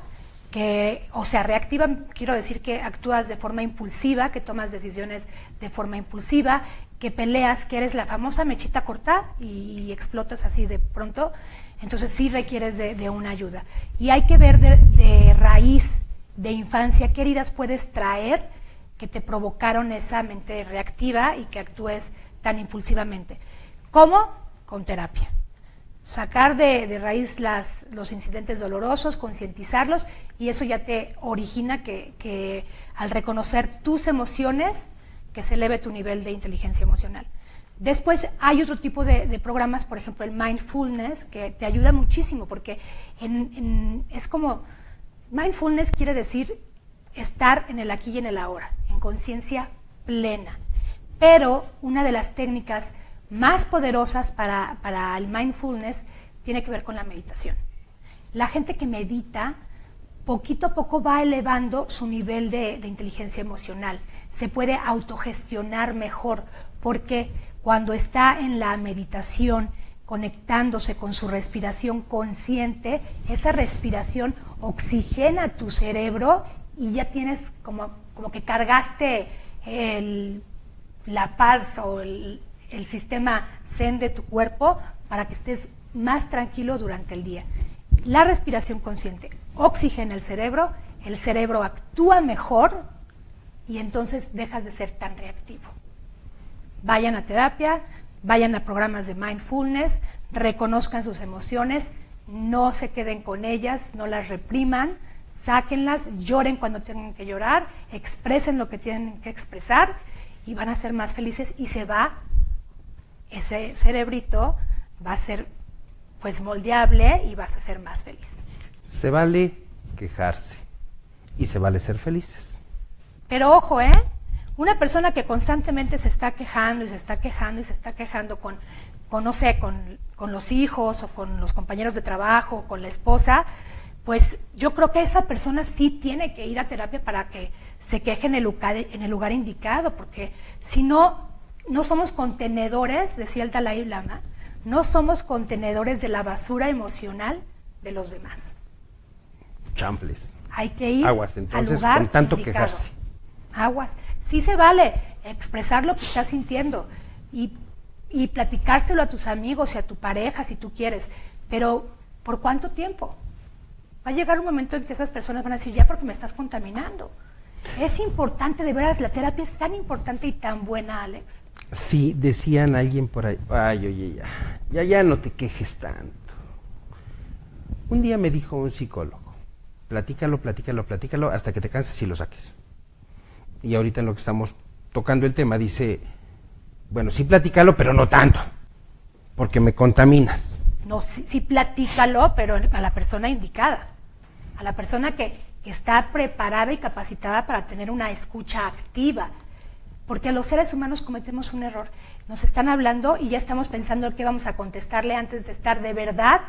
reactiva quiero decir que actúas de forma impulsiva, que tomas decisiones de forma impulsiva, que peleas, que eres la famosa mechita corta y explotas así de pronto, entonces sí requieres de una ayuda. Y hay que ver de raíz, de infancia, qué heridas puedes traer que te provocaron esa mente reactiva y que actúes tan impulsivamente. ¿Cómo? Con terapia. Sacar de raíz los incidentes dolorosos, concientizarlos, y eso ya te origina que al reconocer tus emociones, que se eleve tu nivel de inteligencia emocional. Después hay otro tipo de programas, por ejemplo el mindfulness, que te ayuda muchísimo, porque es como, mindfulness quiere decir estar en el aquí y en el ahora, en conciencia plena. Pero una de las técnicas más poderosas para el mindfulness tiene que ver con la meditación. La gente que medita, poquito a poco va elevando su nivel de inteligencia emocional. Se puede autogestionar mejor, porque cuando está en la meditación, conectándose con su respiración consciente, esa respiración oxigena tu cerebro y ya tienes como que cargaste la paz o el sistema zen de tu cuerpo para que estés más tranquilo durante el día. La respiración consciente oxigena el cerebro actúa mejor y entonces dejas de ser tan reactivo. Vayan a terapia, vayan a programas de mindfulness, reconozcan sus emociones, no se queden con ellas, no las repriman, sáquenlas, lloren cuando tengan que llorar, expresen lo que tienen que expresar y van a ser más felices y ese cerebrito va a ser pues moldeable y vas a ser más feliz. Se vale quejarse y se vale ser felices. Pero ojo, una persona que constantemente se está quejando y se está quejando y se está quejando con los hijos o con los compañeros de trabajo o con la esposa, pues yo creo que esa persona sí tiene que ir a terapia para que se queje en el lugar indicado, porque si no, no somos contenedores, decía el Dalai Lama, no somos contenedores de la basura emocional de los demás. Chanfles. Hay que ir Aguas, entonces, al lugar con tanto indicado. quejarse. Aguas. Sí se vale expresar lo que estás sintiendo y platicárselo a tus amigos y a tu pareja si tú quieres, pero ¿por cuánto tiempo? Va a llegar un momento en que esas personas van a decir, ya porque me estás contaminando. Es importante, de veras, la terapia es tan importante y tan buena, Alex. Sí, decían alguien por ahí, ay, oye, ya no te quejes tanto. Un día me dijo un psicólogo, platícalo hasta que te canses y lo saques. Y ahorita en lo que estamos tocando el tema dice, bueno, sí platícalo, pero no tanto, porque me contaminas. No, sí platícalo, pero a la persona indicada, a la persona que está preparada y capacitada para tener una escucha activa. Porque los seres humanos cometemos un error. Nos están hablando y ya estamos pensando qué vamos a contestarle antes de estar de verdad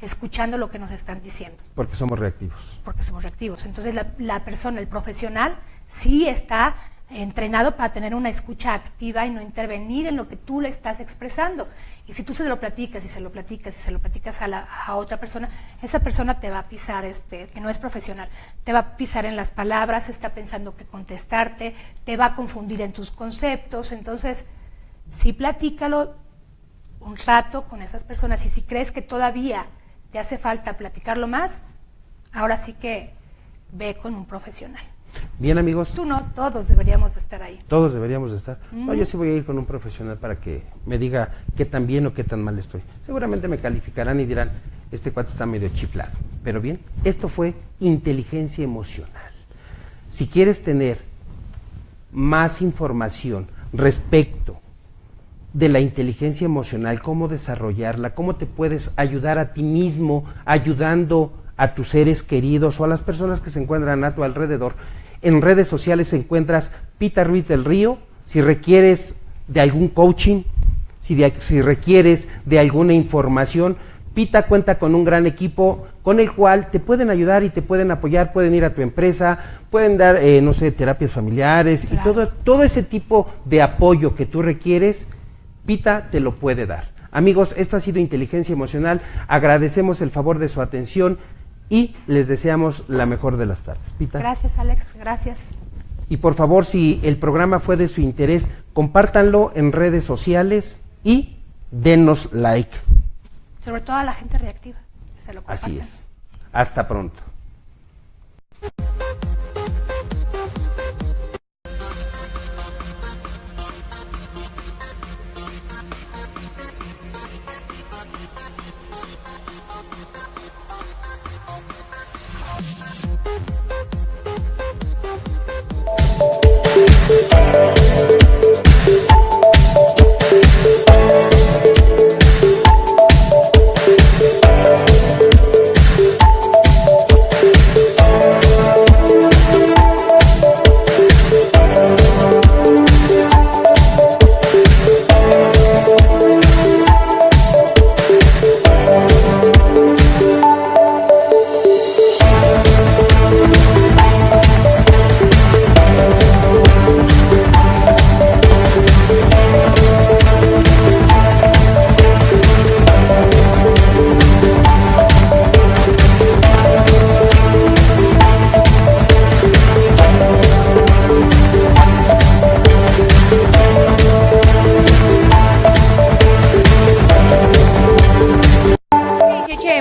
escuchando lo que nos están diciendo. Porque somos reactivos. Porque somos reactivos. Entonces la persona, el profesional, sí está entrenado para tener una escucha activa y no intervenir en lo que tú le estás expresando. Y si tú se lo platicas y se lo platicas a otra persona, esa persona te va a pisar, que no es profesional, te va a pisar en las palabras, está pensando qué contestarte, te va a confundir en tus conceptos. Entonces, sí platícalo un rato con esas personas y si crees que todavía te hace falta platicarlo más, ahora sí que ve con un profesional. Bien, amigos. Tú no, todos deberíamos de estar ahí. Todos deberíamos de estar. No, yo sí voy a ir con un profesional para que me diga qué tan bien o qué tan mal estoy. Seguramente me calificarán y dirán, este cuate está medio chiflado. Pero bien, esto fue inteligencia emocional. Si quieres tener más información respecto de la inteligencia emocional, cómo desarrollarla, cómo te puedes ayudar a ti mismo, ayudando a tus seres queridos o a las personas que se encuentran a tu alrededor. En redes sociales encuentras Pita Ruiz del Río. Si requieres de algún coaching, si requieres de alguna información, Pita cuenta con un gran equipo con el cual te pueden ayudar y te pueden apoyar, pueden ir a tu empresa, pueden dar, terapias familiares, claro. Y todo ese tipo de apoyo que tú requieres, Pita te lo puede dar. Amigos, esto ha sido Inteligencia Emocional. Agradecemos el favor de su atención y les deseamos la mejor de las tardes. Pita. Gracias, Alex, gracias. Y por favor, si el programa fue de su interés, compártanlo en redes sociales y denos like. Sobre todo a la gente reactiva, que se lo compartan. Así es. Hasta pronto.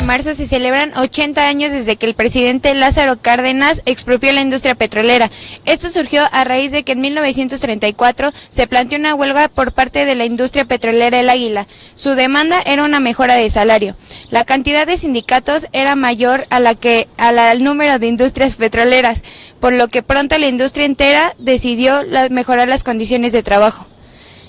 marzo se celebran 80 años desde que el presidente Lázaro Cárdenas expropió la industria petrolera. Esto surgió a raíz de que en 1934 se planteó una huelga por parte de la industria petrolera El Águila. Su demanda era una mejora de salario. La cantidad de sindicatos era mayor al número de industrias petroleras, por lo que pronto la industria entera decidió mejorar las condiciones de trabajo.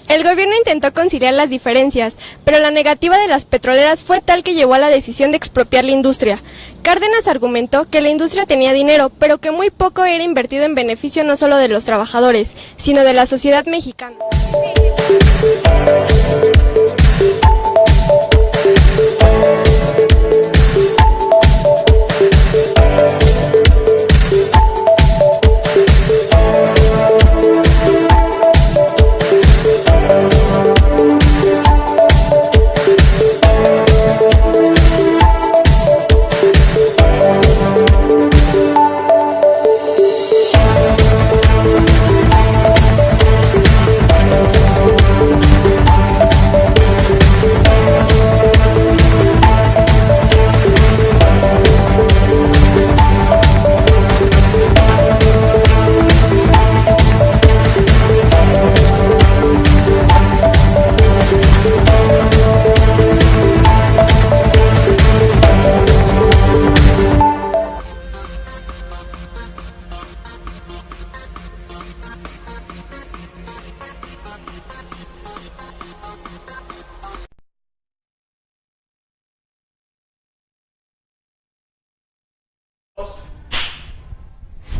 El gobierno intentó conciliar las diferencias, pero la negativa de las petroleras fue tal que llevó a la decisión de expropiar la industria. Cárdenas argumentó que la industria tenía dinero, pero que muy poco era invertido en beneficio no solo de los trabajadores, sino de la sociedad mexicana.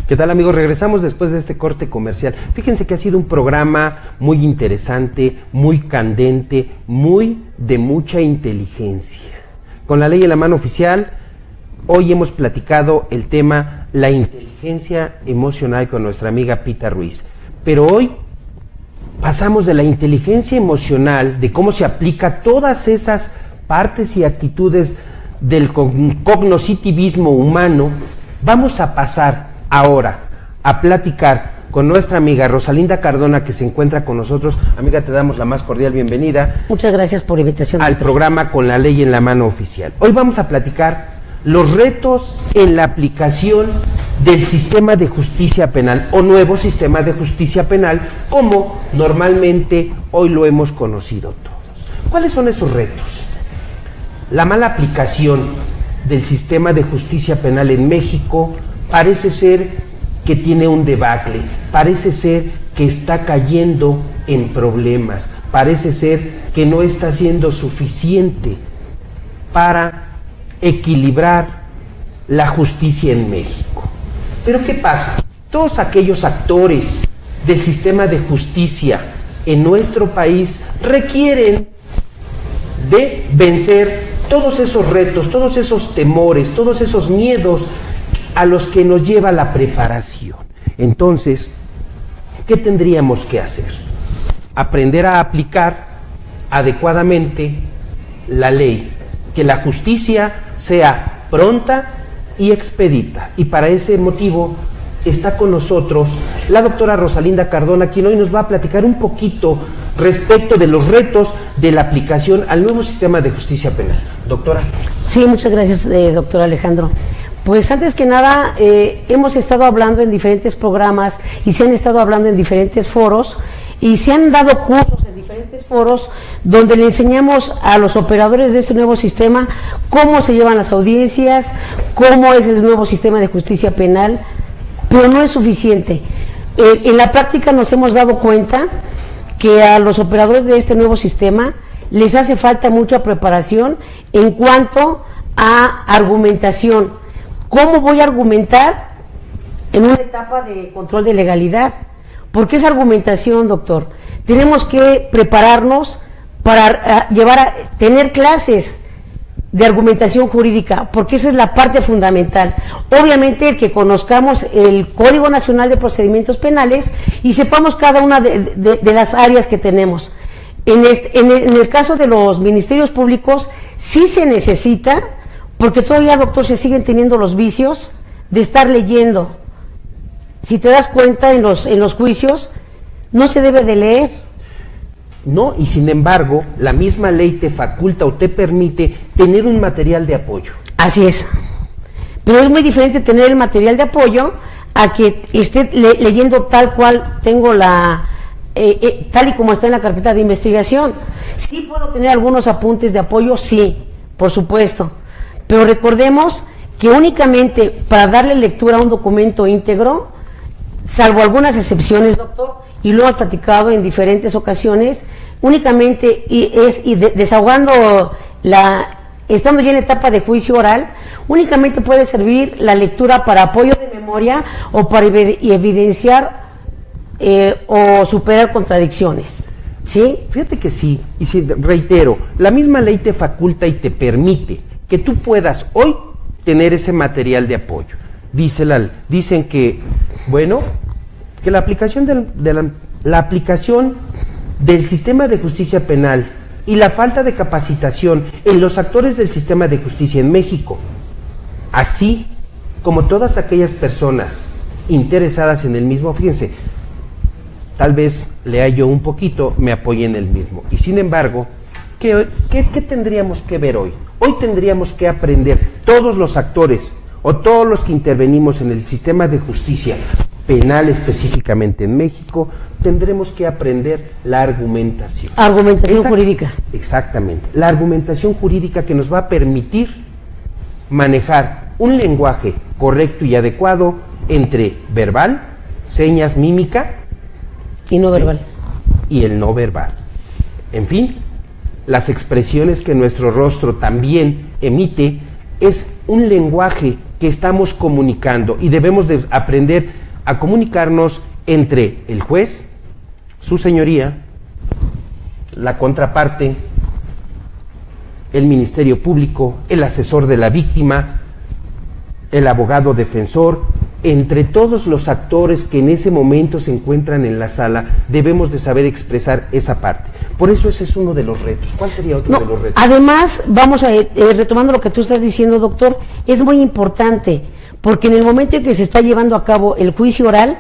¿Qué tal, amigos? Regresamos después de este corte comercial. Fíjense que ha sido un programa muy interesante, muy candente, muy de mucha inteligencia. Con la ley en la mano oficial, hoy hemos platicado el tema la inteligencia emocional con nuestra amiga Pita Ruiz. Pero hoy pasamos de la inteligencia emocional, de cómo se aplica todas esas partes y actitudes del cognoscitivismo humano, vamos a pasar ahora a platicar con nuestra amiga Rosalinda Cardona, que se encuentra con nosotros. Amiga, te damos la más cordial bienvenida. Muchas gracias por la invitación. Al programa Con la Ley en la Mano Oficial. Hoy vamos a platicar los retos en la aplicación del sistema de justicia penal o nuevo sistema de justicia penal, como normalmente hoy lo hemos conocido todos. ¿Cuáles son esos retos? La mala aplicación del sistema de justicia penal en México parece ser que tiene un debacle, parece ser que está cayendo en problemas, parece ser que no está siendo suficiente para equilibrar la justicia en México. Pero ¿qué pasa? Todos aquellos actores del sistema de justicia en nuestro país requieren de vencer todos esos retos, todos esos temores, todos esos miedos a los que nos lleva la preparación. Entonces, ¿qué tendríamos que hacer? Aprender a aplicar adecuadamente la ley, que la justicia sea pronta y expedita. Y para ese motivo está con nosotros la doctora Rosalinda Cardona, quien hoy nos va a platicar un poquito respecto de los retos de la aplicación al nuevo sistema de justicia penal. Doctora. Sí, muchas gracias, doctor Alejandro. Pues antes que nada, hemos estado hablando en diferentes programas y se han estado hablando en diferentes foros y se han dado cursos en diferentes foros donde le enseñamos a los operadores de este nuevo sistema cómo se llevan las audiencias, cómo es el nuevo sistema de justicia penal, pero no es suficiente. En la práctica nos hemos dado cuenta que a los operadores de este nuevo sistema les hace falta mucha preparación en cuanto a argumentación. ¿Cómo voy a argumentar en una etapa de control de legalidad? ¿Por qué esa argumentación, doctor? Tenemos que prepararnos para tener clases de argumentación jurídica, porque esa es la parte fundamental. Obviamente que conozcamos el Código Nacional de Procedimientos Penales y sepamos cada una de las áreas que tenemos. En el caso de los ministerios públicos sí se necesita, porque todavía, doctor, se siguen teniendo los vicios de estar leyendo. Si te das cuenta, en los juicios no se debe de leer. No, y sin embargo, la misma ley te faculta o te permite tener un material de apoyo. Así es. Pero es muy diferente tener el material de apoyo a que esté leyendo tal cual tengo tal y como está en la carpeta de investigación. Sí puedo tener algunos apuntes de apoyo, sí, por supuesto. Pero recordemos que únicamente para darle lectura a un documento íntegro, salvo algunas excepciones, doctor, y lo hemos platicado en diferentes ocasiones, únicamente desahogando estando ya en etapa de juicio oral, únicamente puede servir la lectura para apoyo de memoria o para evidenciar o superar contradicciones. ¿Sí? Fíjate que sí, y si, reitero, la misma ley te faculta y te permite que tú puedas hoy tener ese material de apoyo. Dicen que, bueno, que la aplicación la aplicación del sistema de justicia penal y la falta de capacitación en los actores del sistema de justicia en México, así como todas aquellas personas interesadas en el mismo, fíjense, tal vez lea yo un poquito, me apoye en el mismo. Y sin embargo, ¿qué tendríamos que ver hoy? Hoy tendríamos que aprender, todos los actores o todos los que intervenimos en el sistema de justicia penal específicamente en México, tendremos que aprender la argumentación. Argumentación jurídica. Exactamente. La argumentación jurídica que nos va a permitir manejar un lenguaje correcto y adecuado entre verbal, señas, mímica y no verbal. Y el no verbal. En fin, las expresiones que nuestro rostro también emite es un lenguaje que estamos comunicando y debemos de aprender a comunicarnos entre el juez, su señoría, la contraparte, el Ministerio Público, el asesor de la víctima, el abogado defensor, entre todos los actores que en ese momento se encuentran en la sala, debemos de saber expresar esa parte. Por eso ese es uno de los retos. ¿Cuál sería otro de los retos? Además, vamos a retomando lo que tú estás diciendo, doctor, es muy importante, porque en el momento en que se está llevando a cabo el juicio oral,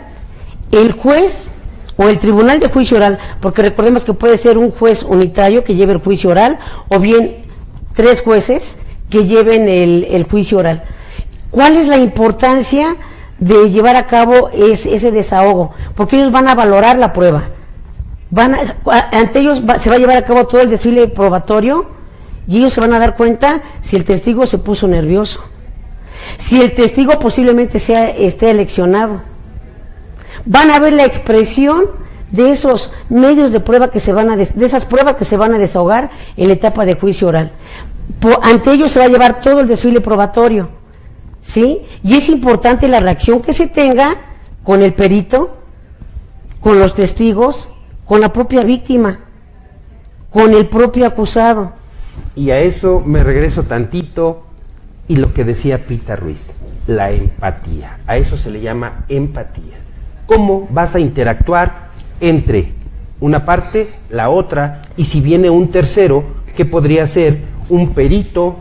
el juez o el tribunal de juicio oral, porque recordemos que puede ser un juez unitario que lleve el juicio oral, o bien 3 jueces que lleven el juicio oral. ¿Cuál es la importancia de llevar a cabo ese desahogo? Porque ellos van a valorar la prueba. Ante ellos se va a llevar a cabo todo el desfile probatorio y ellos se van a dar cuenta si el testigo se puso nervioso, si el testigo posiblemente esté eleccionado. Van a ver la expresión de esos medios de prueba que de esas pruebas que se van a desahogar en la etapa de juicio oral. Ante ellos se va a llevar todo el desfile probatorio, ¿sí? Y es importante la reacción que se tenga con el perito, con los testigos, con la propia víctima, con el propio acusado. Y a eso me regreso tantito y lo que decía Pita Ruiz, la empatía. A eso se le llama empatía. ¿Cómo vas a interactuar entre una parte, la otra, y si viene un tercero, que podría ser un perito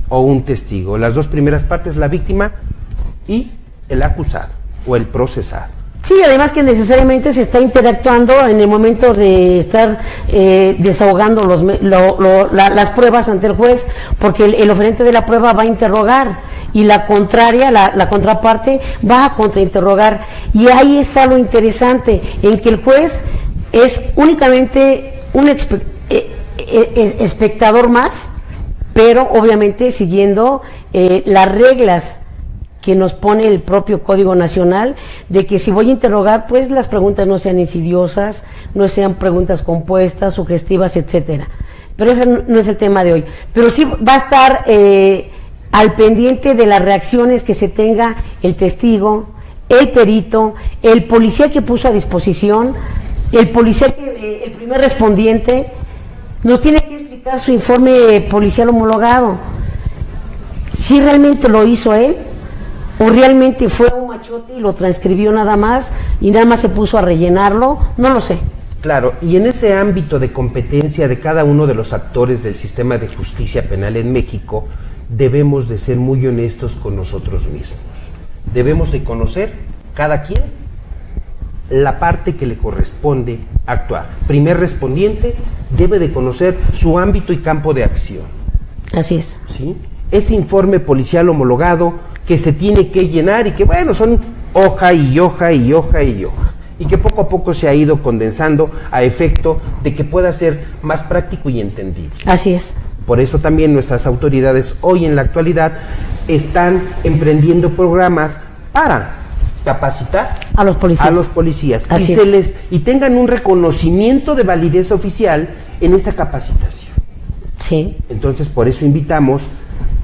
o un testigo? Las dos primeras partes, la víctima y el acusado o el procesado. Sí, además que necesariamente se está interactuando en el momento de estar desahogando las pruebas ante el juez, porque el oferente de la prueba va a interrogar y la contraria, la contraparte, va a contrainterrogar. Y ahí está lo interesante, en que el juez es únicamente un espectador más, pero obviamente siguiendo las reglas que nos pone el propio Código Nacional, de que si voy a interrogar, pues las preguntas no sean insidiosas, no sean preguntas compuestas, sugestivas, etcétera. Pero ese no es el tema de hoy. Pero sí va a estar al pendiente de las reacciones que se tenga el testigo, el perito, el policía que puso a disposición, el policía el primer respondiente, nos tiene que explicar su informe policial homologado. Si realmente lo hizo él, o realmente fue un machote y lo transcribió nada más y nada más se puso a rellenarlo, no lo sé. Claro, y en ese ámbito de competencia de cada uno de los actores del sistema de justicia penal en México, debemos de ser muy honestos con nosotros mismos. Debemos de conocer cada quien la parte que le corresponde actuar. Primer respondiente debe de conocer su ámbito y campo de acción. Así es. ¿Sí? Ese informe policial homologado que se tiene que llenar y que, bueno, son hoja y hoja y hoja y hoja, y que poco a poco se ha ido condensando a efecto de que pueda ser más práctico y entendible. Así es. Por eso también nuestras autoridades hoy en la actualidad están emprendiendo programas para capacitar a los policías, Así y tengan un reconocimiento de validez oficial en esa capacitación. Sí. Entonces, por eso invitamos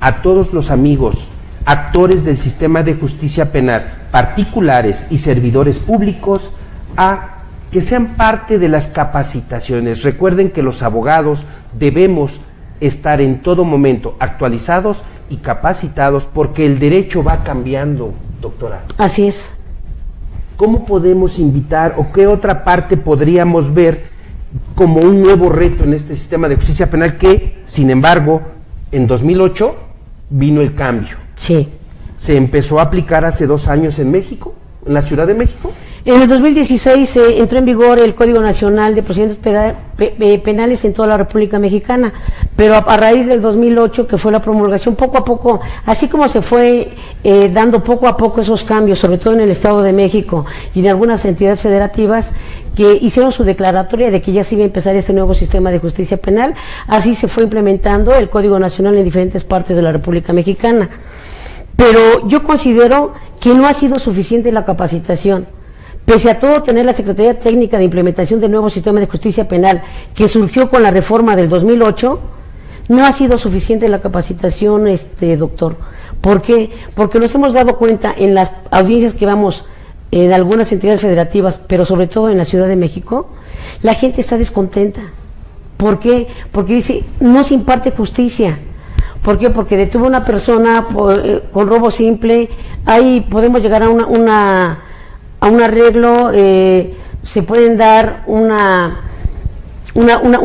a todos los amigos, actores del sistema de justicia penal, particulares y servidores públicos, a que sean parte de las capacitaciones. Recuerden que los abogados debemos estar en todo momento actualizados y capacitados, porque el derecho va cambiando, doctora. Así es. ¿Cómo podemos invitar o qué otra parte podríamos ver como un nuevo reto en este sistema de justicia penal que, sin embargo, en 2008 vino el cambio? Sí. Se empezó a aplicar hace 2 años en México, en la Ciudad de México. En el 2016 entró en vigor el Código Nacional de Procedimientos Penales en toda la República Mexicana, pero a raíz del 2008, que fue la promulgación, poco a poco, así como se fue dando poco a poco esos cambios, sobre todo en el Estado de México y en algunas entidades federativas que hicieron su declaratoria de que ya se iba a empezar este nuevo sistema de justicia penal, así se fue implementando el Código Nacional en diferentes partes de la República Mexicana. Pero yo considero que no ha sido suficiente la capacitación. Pese a todo, tener la Secretaría Técnica de Implementación del nuevo sistema de justicia penal, que surgió con la reforma del 2008, no ha sido suficiente la capacitación, doctor. ¿Por qué? Porque nos hemos dado cuenta en las audiencias que vamos en algunas entidades federativas, pero sobre todo en la Ciudad de México, la gente está descontenta. ¿Por qué? Porque dice, no se imparte justicia. ¿Por qué? Porque detuvo a una persona con robo simple, ahí podemos llegar a un arreglo, se pueden dar un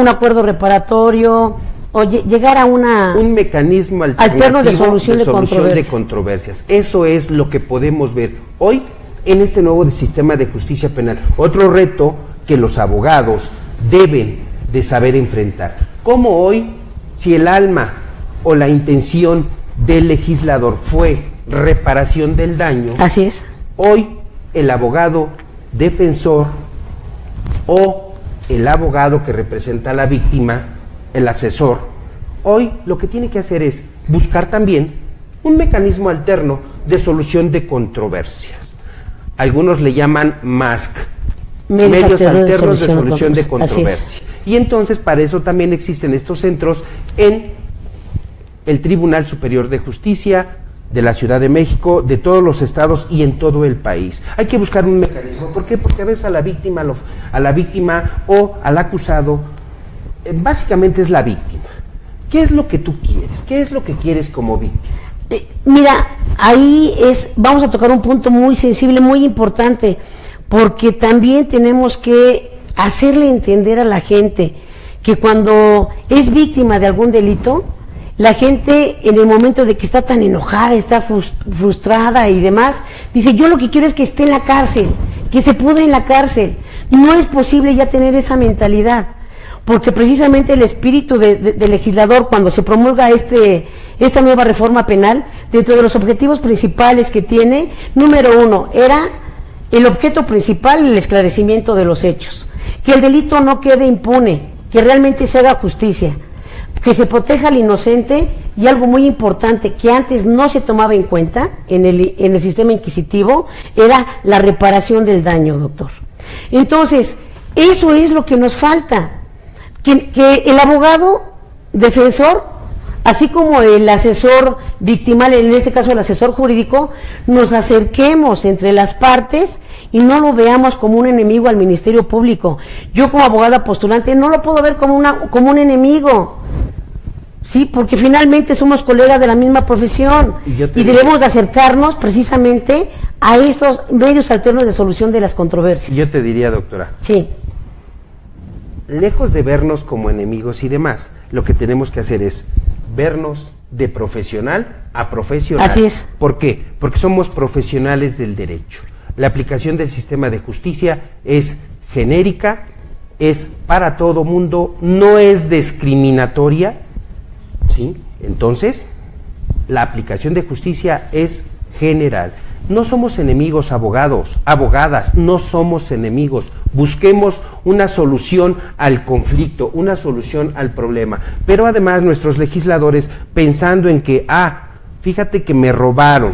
acuerdo reparatorio o llegar a un mecanismo alterno de solución de controversias. Eso es lo que podemos ver hoy en este nuevo sistema de justicia penal. Otro reto que los abogados deben de saber enfrentar. ¿Cómo hoy, si el alma o la intención del legislador fue reparación del daño? Así es. Hoy el abogado defensor o el abogado que representa a la víctima, el asesor, hoy lo que tiene que hacer es buscar también un mecanismo alterno de solución de controversias. Algunos le llaman MASC, medios alternos de solución de controversia. Y entonces para eso también existen estos centros en el Tribunal Superior de Justicia de la Ciudad de México, de todos los estados y en todo el país. Hay que buscar un mecanismo. ¿Por qué? Porque a veces a la víctima o al acusado, básicamente es la víctima. ¿Qué es lo que tú quieres? ¿Qué es lo que quieres como víctima? Mira, ahí vamos a tocar un punto muy sensible, muy importante, porque también tenemos que hacerle entender a la gente que cuando es víctima de algún delito, la gente en el momento de que está tan enojada, está frustrada y demás, dice, yo lo que quiero es que esté en la cárcel, que se pudre en la cárcel. No es posible ya tener esa mentalidad, porque precisamente el espíritu del legislador, cuando se promulga esta nueva reforma penal, dentro de los objetivos principales que tiene, número 1, era el objeto principal, el esclarecimiento de los hechos, que el delito no quede impune, que realmente se haga justicia, que se proteja al inocente, y algo muy importante que antes no se tomaba en cuenta en el sistema inquisitivo, era la reparación del daño, doctor. Entonces, eso es lo que nos falta, que el abogado defensor, así como el asesor victimal, en este caso el asesor jurídico, nos acerquemos entre las partes y no lo veamos como un enemigo al Ministerio Público. Yo como abogada postulante no lo puedo ver como un enemigo, sí, porque finalmente somos colegas de la misma profesión y debemos de acercarnos precisamente a estos medios alternos de solución de las controversias. Yo te diría, doctora, sí, lejos de vernos como enemigos y demás, lo que tenemos que hacer es vernos de profesional a profesional. Así es. ¿Por qué? Porque somos profesionales del derecho. La aplicación del sistema de justicia es genérica, es para todo mundo, no es discriminatoria, ¿sí? Entonces, la aplicación de justicia es general. No somos enemigos, abogados, abogadas, no somos enemigos. Busquemos una solución al conflicto, una solución al problema. Pero además nuestros legisladores, pensando en que, fíjate que me robaron,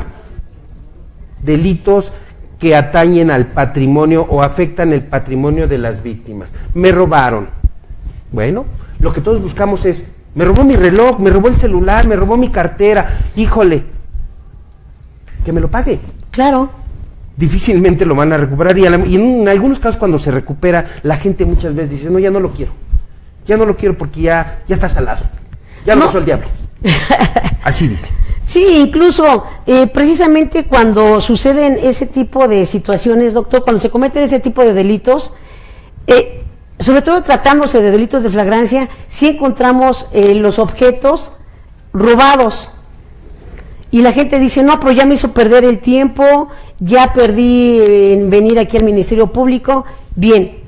delitos que atañen al patrimonio o afectan el patrimonio de las víctimas. Me robaron. Bueno, lo que todos buscamos es, me robó mi reloj, me robó el celular, me robó mi cartera, híjole, que me lo pague. Claro. Difícilmente lo van a recuperar y en algunos casos cuando se recupera, la gente muchas veces dice, no, ya no lo quiero porque ya está salado, ya lo pasó el diablo. Así dice. Sí, incluso precisamente cuando suceden ese tipo de situaciones, doctor, cuando se cometen ese tipo de delitos, sobre todo tratándose de delitos de flagrancia, sí encontramos los objetos robados. Y la gente dice, no, pero ya me hizo perder el tiempo, ya perdí en venir aquí al Ministerio Público. Bien.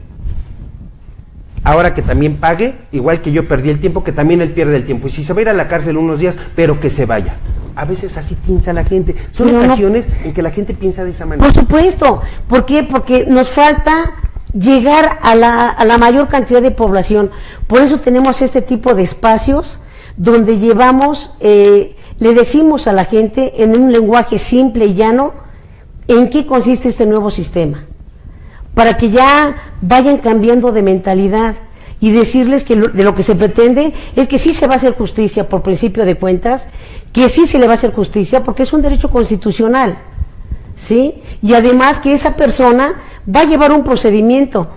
Ahora que también pague, igual que yo perdí el tiempo, que también él pierde el tiempo. Y si se va a ir a la cárcel unos días, pero que se vaya. A veces así piensa la gente. Son ocasiones en que la gente piensa de esa manera. Por supuesto. ¿Por qué? Porque nos falta llegar a la mayor cantidad de población. Por eso tenemos este tipo de espacios donde llevamos, le decimos a la gente en un lenguaje simple y llano en qué consiste este nuevo sistema, para que ya vayan cambiando de mentalidad y decirles que de lo que se pretende es que sí se va a hacer justicia por principio de cuentas, que sí se le va a hacer justicia porque es un derecho constitucional, ¿sí? Y además que esa persona va a llevar un procedimiento.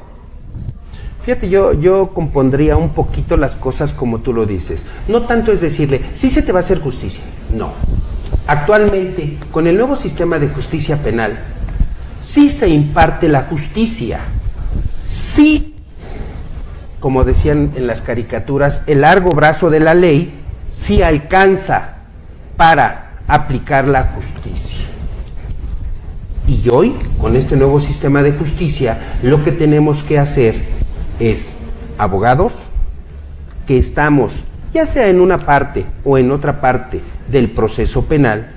Fíjate, yo compondría un poquito las cosas como tú lo dices. No tanto es decirle, sí se te va a hacer justicia. No. Actualmente, con el nuevo sistema de justicia penal, sí se imparte la justicia. Sí, como decían en las caricaturas, el largo brazo de la ley sí alcanza para aplicar la justicia. Y hoy, con este nuevo sistema de justicia, lo que tenemos que hacer es, abogados que estamos, ya sea en una parte o en otra parte del proceso penal,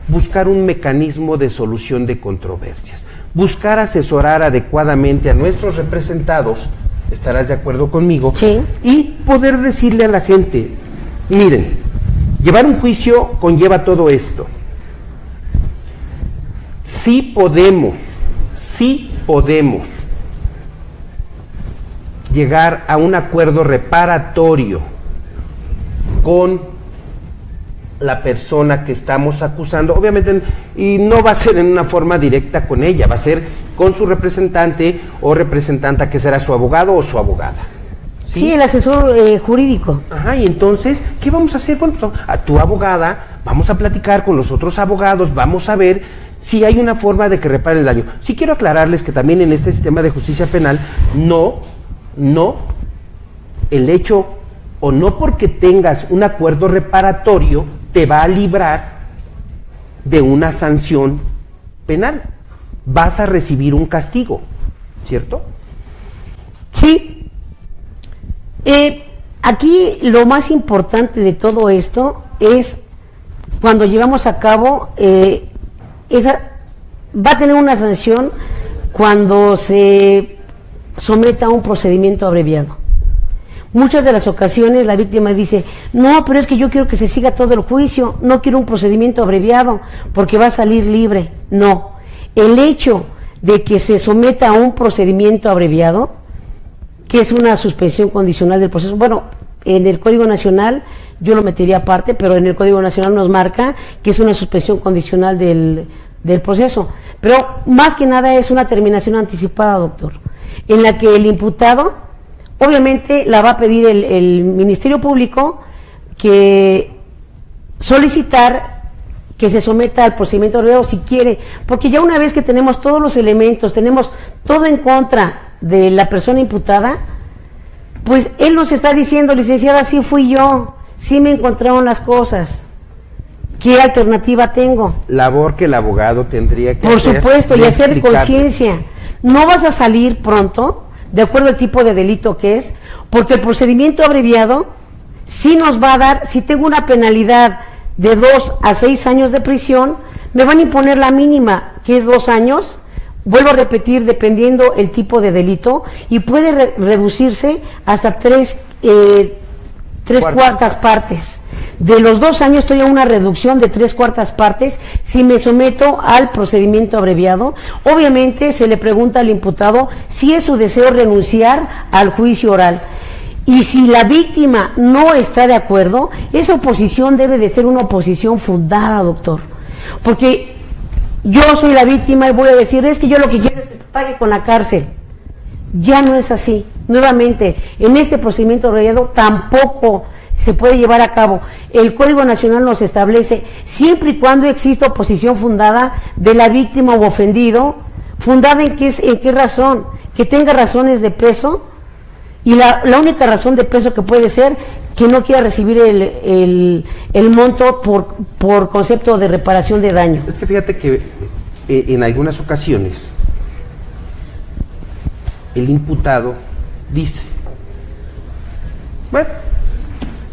buscar un mecanismo de solución de controversias, buscar asesorar adecuadamente a nuestros representados, estarás de acuerdo conmigo, sí, y poder decirle a la gente, miren, llevar un juicio conlleva todo esto. Sí podemos llegar a un acuerdo reparatorio con la persona que estamos acusando, obviamente, y no va a ser en una forma directa con ella, va a ser con su representante o representanta que será su abogado o su abogada. Sí, el asesor jurídico. Ajá, y entonces, ¿qué vamos a hacer? Bueno, a tu abogada, vamos a platicar con los otros abogados, vamos a ver si hay una forma de que repare el daño. Sí quiero aclararles que también en este sistema de justicia penal, no, el hecho, o no porque tengas un acuerdo reparatorio, te va a librar de una sanción penal. Vas a recibir un castigo, ¿cierto? Sí. Aquí lo más importante de todo esto es cuando llevamos a cabo va a tener una sanción cuando se someta a un procedimiento abreviado. Muchas de las ocasiones la víctima dice, no, pero es que yo quiero que se siga todo el juicio, no quiero un procedimiento abreviado porque va a salir libre. No, el hecho de que se someta a un procedimiento abreviado, que es una suspensión condicional del proceso, bueno, en el Código Nacional yo lo metería aparte, pero en el Código Nacional nos marca que es una suspensión condicional del proceso, pero más que nada es una terminación anticipada, doctor, en la que el imputado obviamente la va a pedir el Ministerio Público que solicitar que se someta al procedimiento abreviado si quiere, porque ya una vez que tenemos todos los elementos, tenemos todo en contra de la persona imputada, pues él nos está diciendo, licenciada, sí fui yo, sí me encontraron las cosas, ¿qué alternativa tengo? Labor que el abogado tendría que Por hacer. supuesto, y hacer explicarte. conciencia. No vas a salir pronto, de acuerdo al tipo de delito que es, porque el procedimiento abreviado sí nos va a dar, si tengo una penalidad de 2 a 6 años de prisión, me van a imponer la mínima, que es 2 años, vuelvo a repetir, dependiendo el tipo de delito, y puede reducirse hasta 3 cuartas partes. De los 2 años estoy a una reducción de 3/4 partes si me someto al procedimiento abreviado. Obviamente se le pregunta al imputado si es su deseo renunciar al juicio oral. Y si la víctima no está de acuerdo, esa oposición debe de ser una oposición fundada, doctor. Porque yo soy la víctima y voy a decir, es que yo lo que quiero es que se pague con la cárcel. Ya no es así. Nuevamente, en este procedimiento abreviado tampoco se puede llevar a cabo. El Código Nacional nos establece, siempre y cuando exista oposición fundada de la víctima o ofendido, fundada en qué razón, que tenga razones de peso, y la única razón de peso que puede ser que no quiera recibir el monto por concepto de reparación de daño. Es que fíjate que en algunas ocasiones el imputado dice, bueno,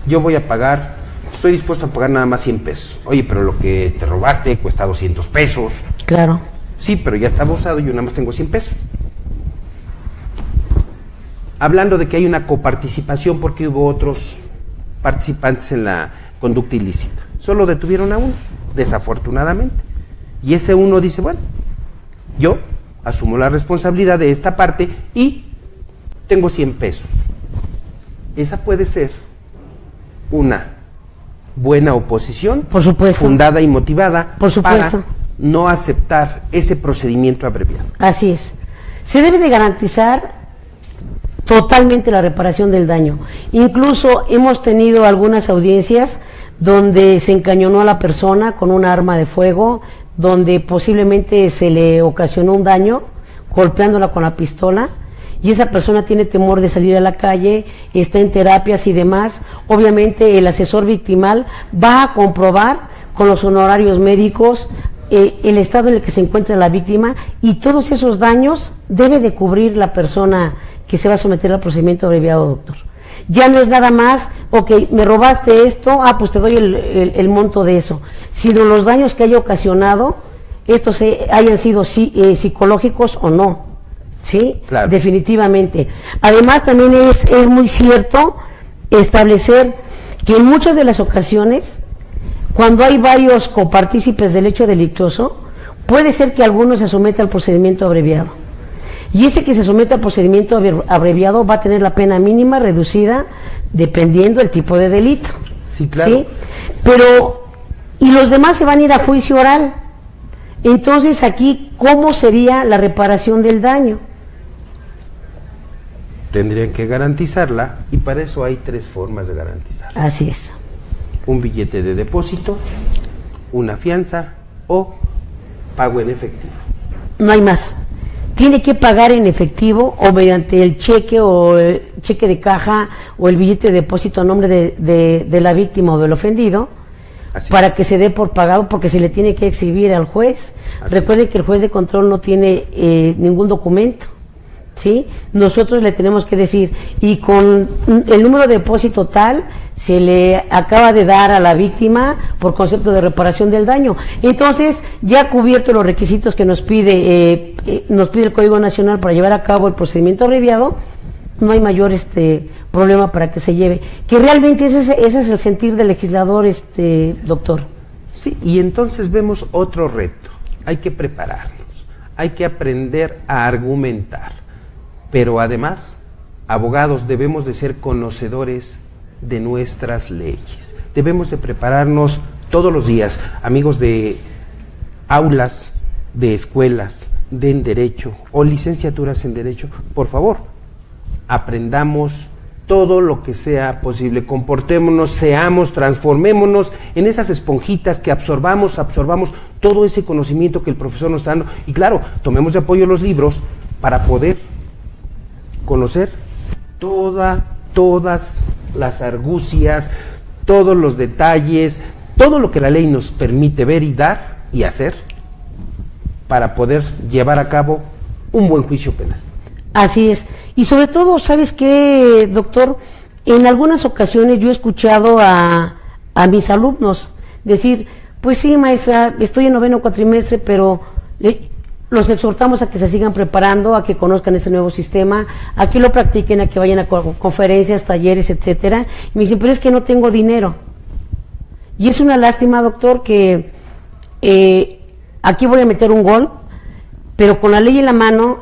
yo voy a pagar, estoy dispuesto a pagar nada más 100 pesos. Oye, pero lo que te robaste cuesta 200 pesos. Claro. Sí, pero ya estaba usado y yo nada más tengo 100 pesos. Hablando de que hay una coparticipación porque hubo otros participantes en la conducta ilícita. Solo detuvieron a uno, desafortunadamente. Y ese uno dice, bueno, yo asumo la responsabilidad de esta parte y tengo 100 pesos. Esa puede ser una buena oposición, por supuesto, fundada y motivada, por supuesto, para no aceptar ese procedimiento abreviado. Así es. Se debe de garantizar totalmente la reparación del daño. Incluso hemos tenido algunas audiencias donde se encañonó a la persona con un arma de fuego, donde posiblemente se le ocasionó un daño golpeándola con la pistola, y esa persona tiene temor de salir a la calle, está en terapias y demás. Obviamente el asesor victimal va a comprobar con los honorarios médicos el estado en el que se encuentra la víctima, y todos esos daños debe de cubrir la persona que se va a someter al procedimiento abreviado, doctor. Ya no es nada más, ok, me robaste esto, pues te doy el monto de eso, sino los daños que haya ocasionado, estos hayan sido psicológicos o no, ¿sí? Claro. Definitivamente. Además también es muy cierto establecer que en muchas de las ocasiones, cuando hay varios copartícipes del hecho delictuoso, puede ser que alguno se someta al procedimiento abreviado. Y ese que se somete al procedimiento abreviado va a tener la pena mínima reducida dependiendo del tipo de delito. Sí, claro. ¿Sí? Pero, y los demás se van a ir a juicio oral. Entonces aquí, ¿cómo sería la reparación del daño? Tendrían que garantizarla, y para eso hay 3 formas de garantizarla. Así es. Un billete de depósito, una fianza o pago en efectivo. No hay más. Tiene que pagar en efectivo o mediante el cheque o el cheque de caja o el billete de depósito a nombre de la víctima o del ofendido. Así para es. Que se dé por pagado, porque se le tiene que exhibir al juez. Así recuerden que el juez de control no tiene ningún documento, ¿sí? Nosotros le tenemos que decir, y con el número de depósito tal se le acaba de dar a la víctima por concepto de reparación del daño. Entonces, ya cubierto los requisitos que nos pide el Código Nacional para llevar a cabo el procedimiento abreviado, no hay mayor problema para que se lleve. Que realmente ese es el sentir del legislador, doctor. Sí, y entonces vemos otro reto. Hay que prepararnos, hay que aprender a argumentar, pero además, abogados, debemos de ser conocedores de nuestras leyes. Debemos de prepararnos todos los días, amigos de aulas, de escuelas, de en derecho o licenciaturas en derecho. Por favor, aprendamos todo lo que sea posible, comportémonos, seamos, transformémonos en esas esponjitas que absorbamos todo ese conocimiento que el profesor nos está dando, y claro, tomemos de apoyo los libros para poder conocer todas las argucias, todos los detalles, todo lo que la ley nos permite ver y dar y hacer para poder llevar a cabo un buen juicio penal. Así es. Y sobre todo, ¿sabes qué, doctor? En algunas ocasiones yo he escuchado a mis alumnos decir, pues sí, maestra, estoy en 9º cuatrimestre, pero los exhortamos a que se sigan preparando, a que conozcan ese nuevo sistema, a que lo practiquen, a que vayan a conferencias, talleres, etcétera. Y me dicen, pero es que no tengo dinero. Y es una lástima, doctor, que aquí voy a meter un gol, pero con la ley en la mano,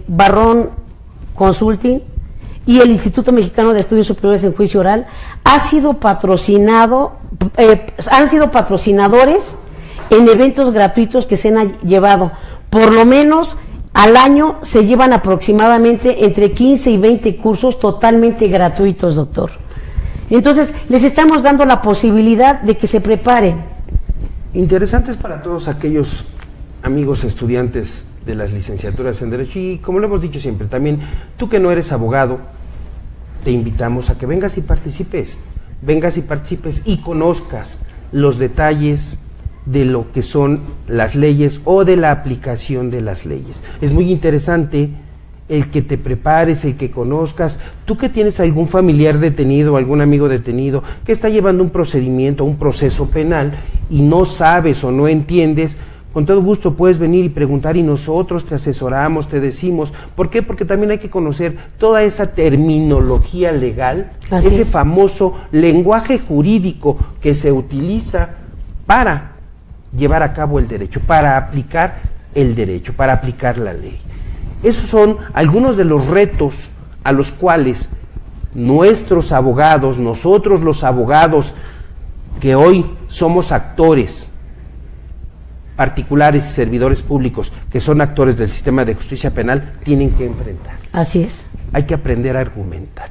Barrón Consulting y el Instituto Mexicano de Estudios Superiores en Juicio Oral han sido patrocinadores en eventos gratuitos que se han llevado. Por lo menos al año se llevan aproximadamente entre 15 y 20 cursos totalmente gratuitos, doctor. Entonces, les estamos dando la posibilidad de que se preparen. Interesantes para todos aquellos amigos estudiantes de las licenciaturas en Derecho, y como lo hemos dicho siempre, también tú que no eres abogado, te invitamos a que vengas y participes y conozcas los detalles de lo que son las leyes o de la aplicación de las leyes. Es muy interesante el que te prepares, el que conozcas, tú que tienes algún familiar detenido, algún amigo detenido, que está llevando un procedimiento, un proceso penal, y no sabes o no entiendes, con todo gusto puedes venir y preguntar y nosotros te asesoramos, te decimos. ¿Por qué? Porque también hay que conocer toda esa terminología legal, ese famoso lenguaje jurídico que se utiliza para llevar a cabo el derecho, para aplicar el derecho, para aplicar la ley. Esos son algunos de los retos a los cuales nuestros abogados, nosotros los abogados que hoy somos actores particulares y servidores públicos que son actores del sistema de justicia penal, tienen que enfrentar. Así es. Hay que aprender a argumentar.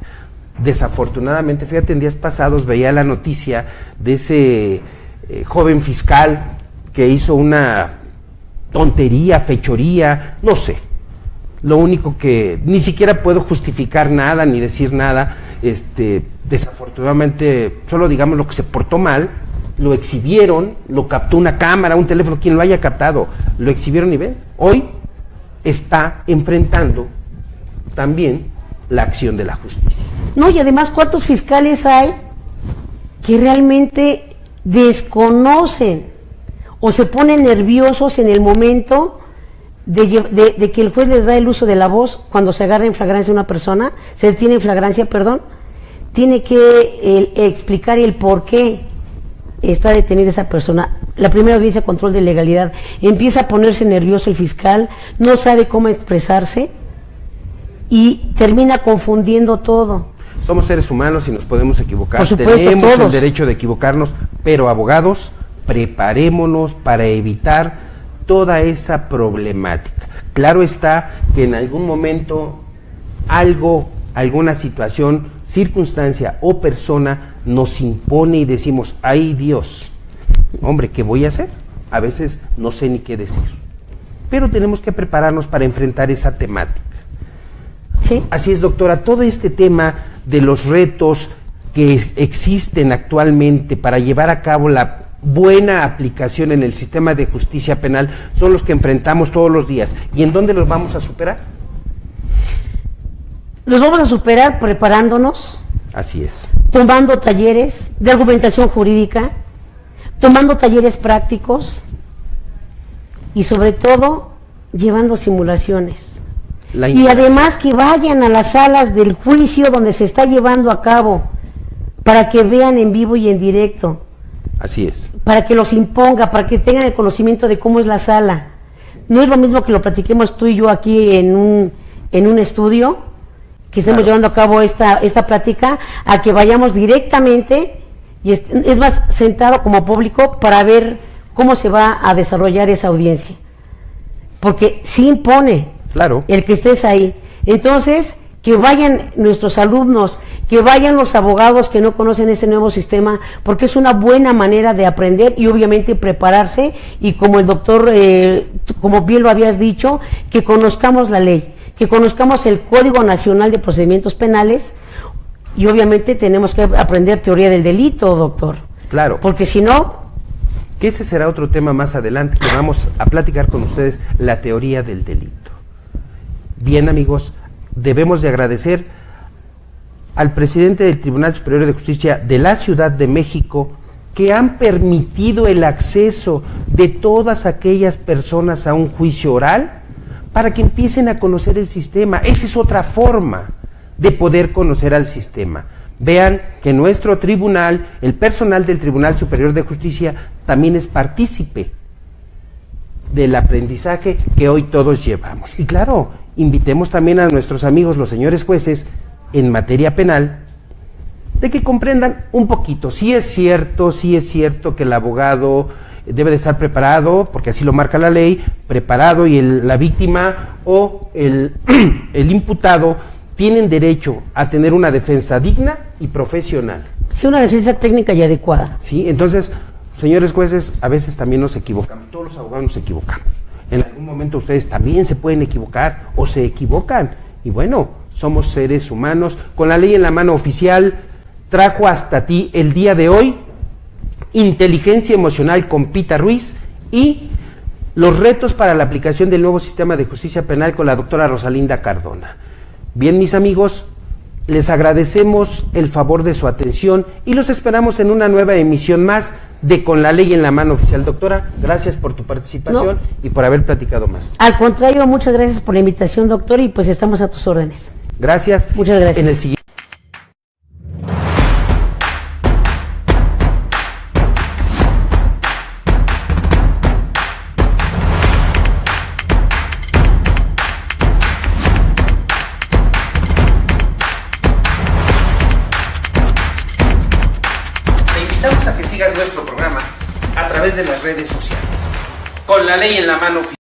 Desafortunadamente, fíjate, en días pasados veía la noticia de ese joven fiscal que hizo una tontería, fechoría, no sé. Lo único que ni siquiera puedo justificar nada ni decir nada, desafortunadamente, solo digamos lo que se portó mal, lo exhibieron, lo captó una cámara, un teléfono, quien lo haya captado, lo exhibieron y ven, hoy está enfrentando también la acción de la justicia. No, y además, ¿cuántos fiscales hay que realmente desconocen o se ponen nerviosos en el momento de que el juez les da el uso de la voz cuando se agarra en flagrancia una persona, se detiene en flagrancia, perdón, tiene que explicar el por qué está detenida esa persona? La primera audiencia de control de legalidad, empieza a ponerse nervioso el fiscal, no sabe cómo expresarse y termina confundiendo todo. Somos seres humanos y nos podemos equivocar. Por supuesto, tenemos todos el derecho de equivocarnos, pero abogados, preparémonos para evitar toda esa problemática. Claro está que en algún momento alguna situación, circunstancia o persona nos impone y decimos, ¡ay Dios! Hombre, ¿qué voy a hacer? A veces no sé ni qué decir. Pero tenemos que prepararnos para enfrentar esa temática. ¿Sí? Así es, doctora, todo este tema de los retos que existen actualmente para llevar a cabo la buena aplicación en el sistema de justicia penal son los que enfrentamos todos los días. ¿Y en dónde los vamos a superar? Los vamos a superar preparándonos. Así es. Tomando talleres de argumentación jurídica, tomando talleres prácticos y sobre todo llevando simulaciones. Y además que vayan a las salas del juicio donde se está llevando a cabo para que vean en vivo y en directo. Así es. Para que los imponga, para que tengan el conocimiento de cómo es la sala. No es lo mismo que lo platiquemos tú y yo aquí en un estudio, que estemos llevando a cabo esta plática, a que vayamos directamente, y es más, sentado como público para ver cómo se va a desarrollar esa audiencia. Porque sí impone, claro, el que estés ahí. Entonces, que vayan nuestros alumnos, que vayan los abogados que no conocen ese nuevo sistema, porque es una buena manera de aprender y obviamente prepararse, y como el doctor, como bien lo habías dicho, que conozcamos la ley, que conozcamos el Código Nacional de Procedimientos Penales, y obviamente tenemos que aprender teoría del delito, doctor. Claro. Porque si no... Que ese será otro tema más adelante, que vamos a platicar con ustedes, la teoría del delito. Bien, amigos, debemos de agradecer al presidente del Tribunal Superior de Justicia de la Ciudad de México, que han permitido el acceso de todas aquellas personas a un juicio oral para que empiecen a conocer el sistema. Esa es otra forma de poder conocer al sistema. Vean que nuestro tribunal, el personal del Tribunal Superior de Justicia, también es partícipe del aprendizaje que hoy todos llevamos. Y claro, invitemos también a nuestros amigos, los señores jueces, en materia penal, de que comprendan un poquito. Sí es cierto que el abogado debe de estar preparado, porque así lo marca la ley, preparado, y la víctima o el imputado tienen derecho a tener una defensa digna y profesional. Sí, una defensa técnica y adecuada. Sí, entonces, señores jueces, a veces también nos equivocamos, todos los abogados nos equivocamos. En algún momento ustedes también se pueden equivocar o se equivocan. Y bueno, somos seres humanos. Con la ley en la mano, oficial trajo hasta ti el día de hoy Inteligencia Emocional con Pita Ruiz y los retos para la aplicación del nuevo sistema de justicia penal con la doctora Rosalinda Cardona. Bien, mis amigos, les agradecemos el favor de su atención y los esperamos en una nueva emisión más de Con la Ley en la Mano, oficial. Doctora, gracias por tu participación y por haber platicado más. Al contrario, muchas gracias por la invitación, doctor, y pues estamos a tus órdenes. Gracias. Muchas gracias. En el siguiente... A que sigas nuestro programa a través de las redes sociales. Con la Ley en la Mano.